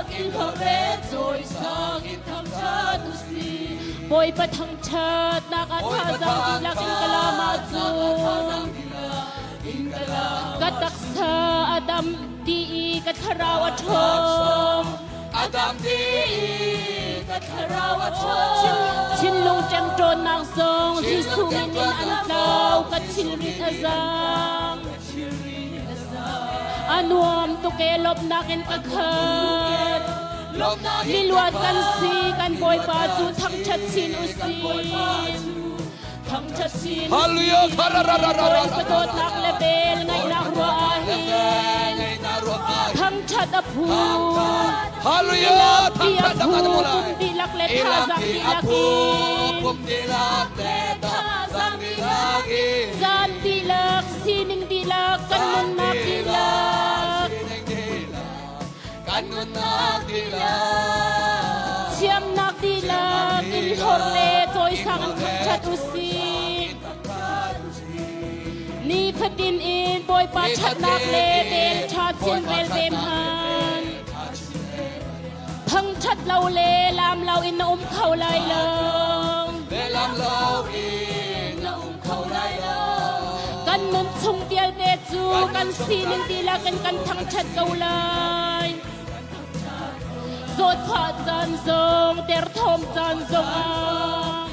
Speaker 1: kilhore zoy sang itang chadusi.
Speaker 2: Boy pa thang chat, nakathazang ilaking kalamatu. Kataksa Adam di katharawachom.
Speaker 1: Adam di katharawachom.
Speaker 2: Chinlong jam tron nang song, sisungin in antaw, katsilrit azam. Anuam tukelop nakin kakhat. Milwat kan si, kan boy pa chu thang chat sin usi. Thang chat sin
Speaker 1: Hallelujah.
Speaker 2: boy patot nak lebel ngay nakruahin. Thang chat apu.
Speaker 1: Hallelujah.
Speaker 2: Di apu kumdilak letha sang dilaki. Zan dilak, sining dilak, kanun nak dilak. Siam nak dilak, ilhorle, joy sang thang chat usi. Ni patin in, boy pa chat nak lebel, chat sin rel bemhan. Thang chat lau le, lam lau in na khau lai lang. Kan nun chung tial te chu, kan sining dilak, kan thang chat kau lai. Zot pha chan zong, ter thom chan zong ang.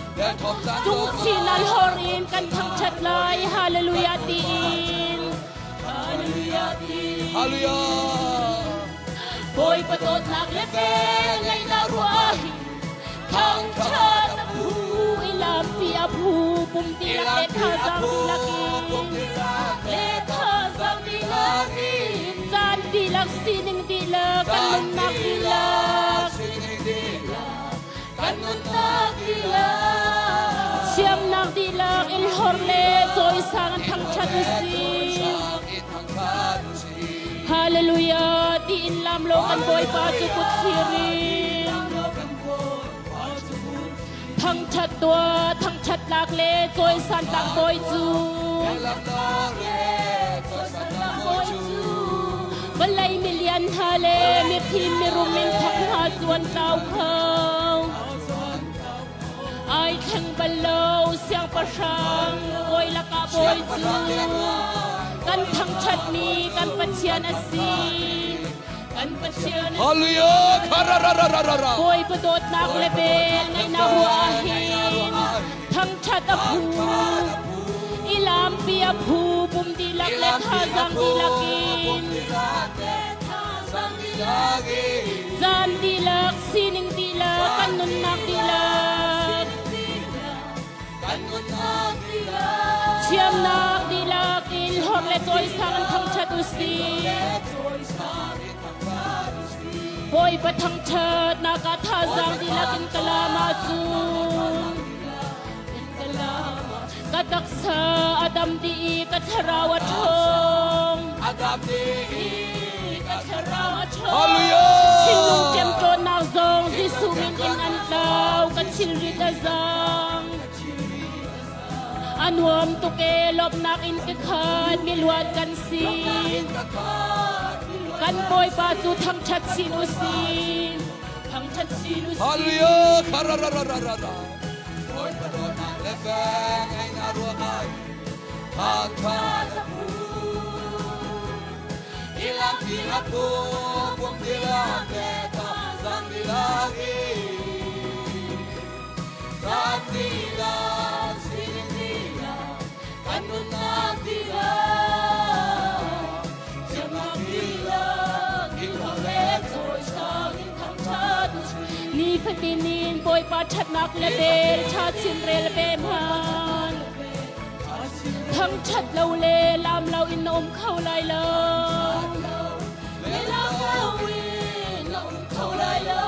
Speaker 2: Tung chinal horin, kan thang chat lai, hallelujah tin. Hallelujah tin.
Speaker 1: Hallelujah.
Speaker 2: Boy patot nak lebel, ngay naruahin. Thang chat apu, ilam pi apu, pumtilak letha sang dilakin. Letha sang dilakin. Zan dilak, sining dilak, kanun nak dilak. Kanun nak dilak. Siam nak dilak, ilhorle, joy sang thang chat usi. Hallelujah, di inlam lo kan boy pa chukut khirin. Thang chat tua, thang chat lak le, joy san tak boy chu. Balay million hale, mi phim mi ruming thak ha chuan tau khau. Ai thang balo, siang pa sang, boy la ka boy chu. Kan thang chat mi, kan pachian asi. Kan kan pasyan
Speaker 1: Hallelujah. Kararararara.
Speaker 2: boy padot nak lebel ngay nahuahin thang chatapu ilam pia phu bum dilak le thazang dilakin zan dilak sining dilak kanun nak dilak chiam nak dilak il hor le toy sang thang chatusi boy patang chat nakathazang dilakin kalama chun kadaksa adam di katharawat thong
Speaker 1: Adam di
Speaker 2: katharawat thong
Speaker 1: Hallelujah.
Speaker 2: sinung jem tron na zong jisu min in antaw kachilri dazang anwam tuke lop nak in kakhan milwat kan sin kan boy pa chu thang chat sinusin thang chat sinusin
Speaker 1: Hallelujah. Kararararara. Boy padot nak lebeng ay naruakay. Pagkadapu. Ilang tinapo. Kung dilang beta. Sang dilagi. Sang dilang. Sining dilang. Kanun na dilang. Siyang magdilang. Ikaw
Speaker 2: Rồi sang in thang chat ni patinin boy pa chat nak lebel chat sin rel be man thang chat lo le lam lo in om khau lai lo le lam lo in om khau lai lo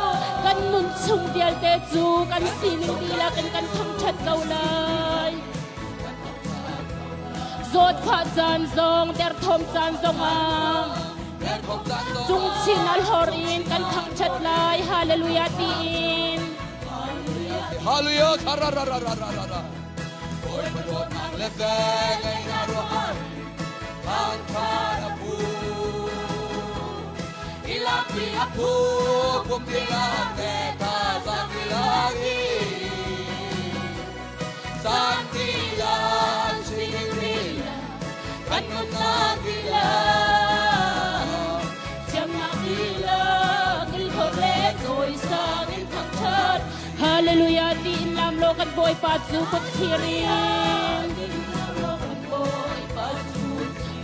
Speaker 2: kan nun chung dial te chu kan sining di la kan thang chat kau lai zot pha jan zong der thom jan zong ang Trung chin al horin kan thang chat lai hallelujah tin
Speaker 1: Hallelujah. Kararararara. Boy padot nak lebeng ay naruakay. Pagkadapu. Ilang tinapo. Kung dilang beta. Sang dilagi. Sang dilang. Sining dilang. Kanun na dilang.
Speaker 2: cham na kila kil khore rồi sang in thang chat hallelujah tin lam lo kan boy pa chu pat thirin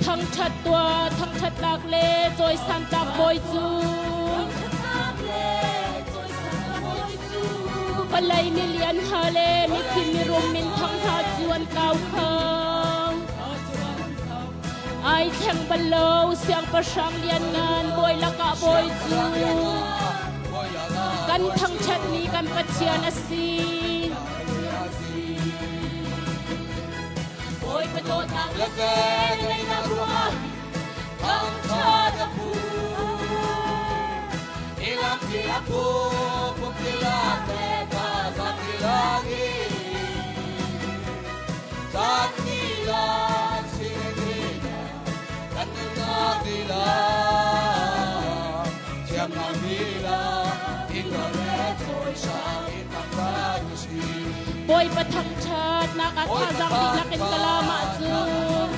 Speaker 2: thang chat tua thang chat lak le rồi san tak boy chu palai million hale mi kim mi rum min thang ha chuan kau khang ai thang balo siang pa sang lian ngan boy laka boy chu kan thang chat ni kan pachian asin boy padot nak
Speaker 1: Lebeng ay naruakay. Pagkadapu. Ilang tinapo. Kung dilang beta. Sang dilagi. Sang dilang. Sining dilang. Kanun na dilang. Siyang magdilang. Ikaret ko'y sa itang kalusi.
Speaker 2: boy pathang chat nakathazang dilakin kalama chun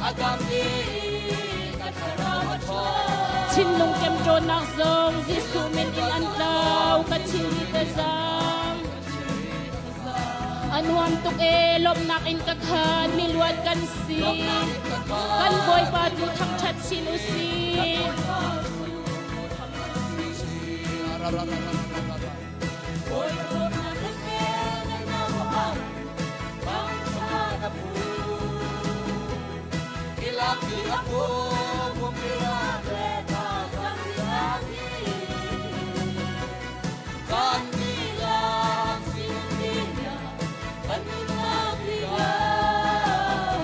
Speaker 1: Adam di katharawat thong.
Speaker 2: chinlung kem tron nak zong jisu min in antaw kachilri dazang anwam tuk e lop nak in kakhan milwat kan sin kan boy pa chu thang chat sinusin
Speaker 1: Ilang tinapo. Kung dilang beta. Sang dilagi. Sang dilang. Sining dilang. Kanun na dilang.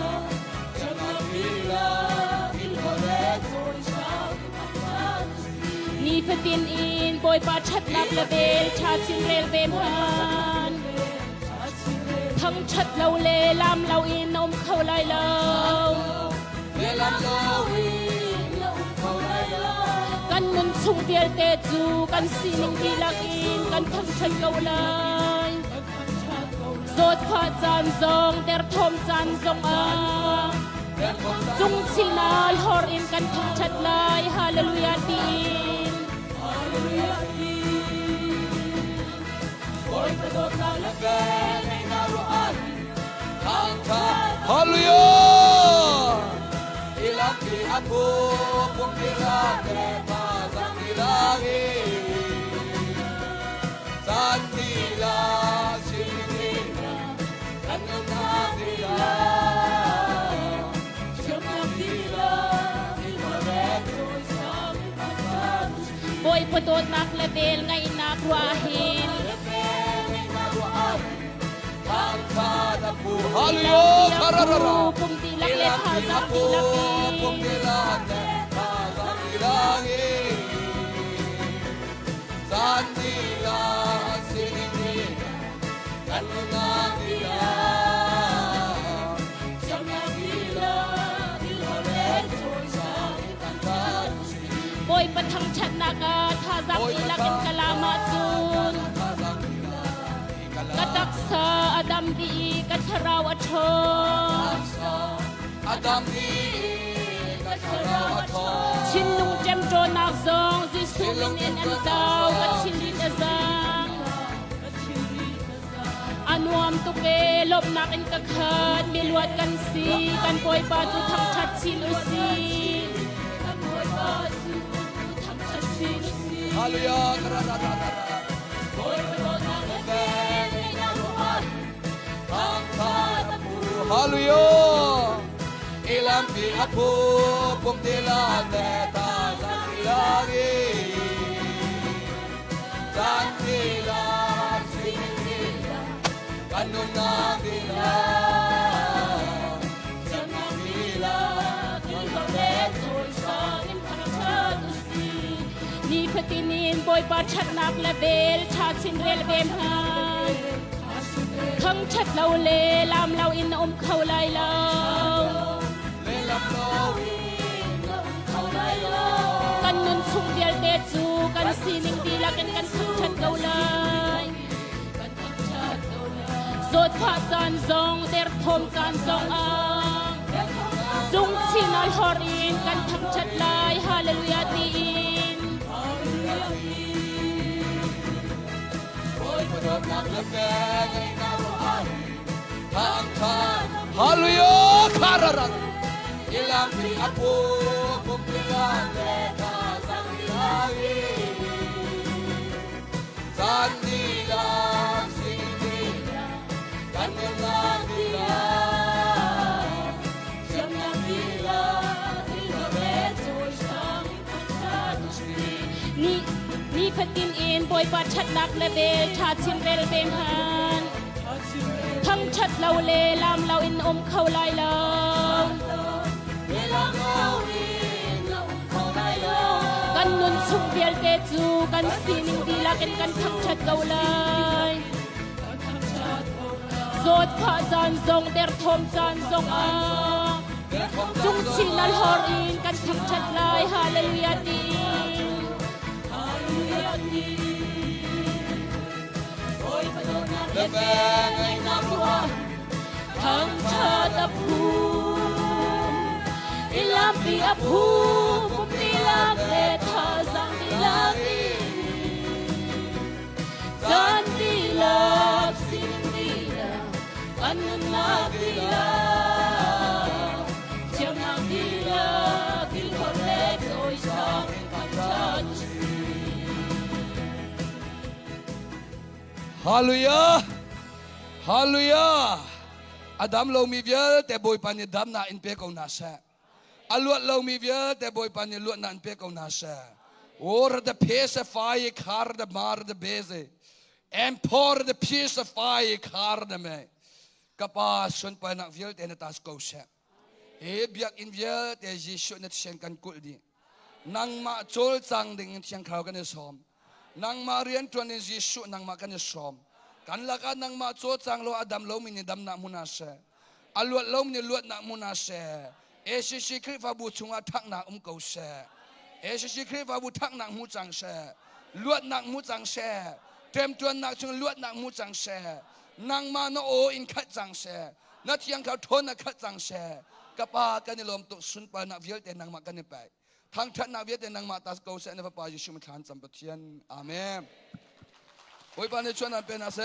Speaker 1: Siyang magdilang. Ikaret ko'y sa itang kalusi.
Speaker 2: ni patin in boy pa chat nak lebel chat sin rel be man thang chat lo le lam lo in om khau lai lo
Speaker 1: Lelam lawin.
Speaker 2: kan nun chung dial te chu kan sining dilakin kan thang chat kau lai zot pha jan zong der ทมจันทรงจงชิลนาลฮอรินกันทั้งชัดลายฮาเลลูยาดีโอยประโดดเราและแกในนารุอันทางชา
Speaker 1: Haleluya. Ilahi aku pungkira kereta santilagi. Santila sinila kanunadila. Santila ilmareto isang
Speaker 2: Boy padot nak level ngay nakwahin
Speaker 1: Haleluya. Kararara.
Speaker 2: Pumtilak le
Speaker 1: Ilahi aku
Speaker 2: hazang
Speaker 1: pungkira kereta santilagi. Santila sinila kanunadila. Santila ilmareto isang
Speaker 2: Boy patang chat naka hazang ilakin kalamatun Kataksa adam di kataraw aton
Speaker 1: Adam di kasarawato.
Speaker 2: Chinung jem jo nak zong zisumin in em daw kachilin azang Anuam tuke lop nakin kakhan milwat kan si kan boy pa tu thang chat sin usi kan boy pa tu thang chat sin usi
Speaker 1: Haleluya. Kararara.
Speaker 2: boy pa nak level ay naruan
Speaker 1: Haleluya. Ilampi aku pumtila neta santilagi. Santila sinila kanunadila. Santila
Speaker 2: Ilmareto isang imparasad usi Ni patinin boy pa chat nak level chat sin rel bem han Thang chat lau le lam lau in khâu lai lau
Speaker 1: lelam lawi.
Speaker 2: Kan nun sung bial te chu kan sining dila kan thang chat gau lai Zot pha chan zong der thom chan zong Dung chinal horin kan thang chat lai hallelujah tin
Speaker 1: Haleluya. Kararara. Ilampi aku pumtila neta santilagi. Santila sinila kanunadila. Santila ilmareto isang
Speaker 2: Ni patin in boy pa chat nak level chat sin rel bem han Thang chat lau le lam lau in khâu lai lau
Speaker 1: lelam lawi.
Speaker 2: Kan nun sung bial te chu kan sining dila kan thang chat gau lai Zot pha chan zong der thom chan zong Dung chinal hor in kan thang chat lai hallelujah tin
Speaker 1: Lebeng ay nabuhan.
Speaker 2: Thang chat apum Ilampi apum Pumtilak let hazang dilagi Zan dilap sining dila Kanun na dila Siyam na dila Kilhoret o isang pagchat
Speaker 1: Haleluya. Haleluya. Adam lo mi vial te boy pani dam na in pe ko nasa. Aluat lo mi vial te boy pani luat na in pe ko nasa. Or the pese fai kar de mar de beze. Empor de pese fai kar de me. Kapa sun pa na vial te na tas ko sa. E biak in vial te jisu net shen kan kul di. Nang ma chol chang ding siang khau kan som. Nang marian tuan in jisu nang ma kan som. Kan laka nang ma cho chang lo adam lo min dam na muna se. Aluat lo min luat na muna se. Esi sikri fa bu chunga thak na ko se. Esi sikri fa bu thak na mu chang se. Luat na mu chang se. Tem tuan na chung luat na mu chang se. Nang ma no o in khat chang se. นัดยังเขาทนนักขัดจังแช่กป้ากันในลมตุสุนปานาเวียแต่นางมากันในไปทางท่านนาเวียแต่นางมาตัสโกเซนในพระปายิชุมทานสัมปทานอาเมนโอ้ยปานในชวนนั้นเป็นอาเซ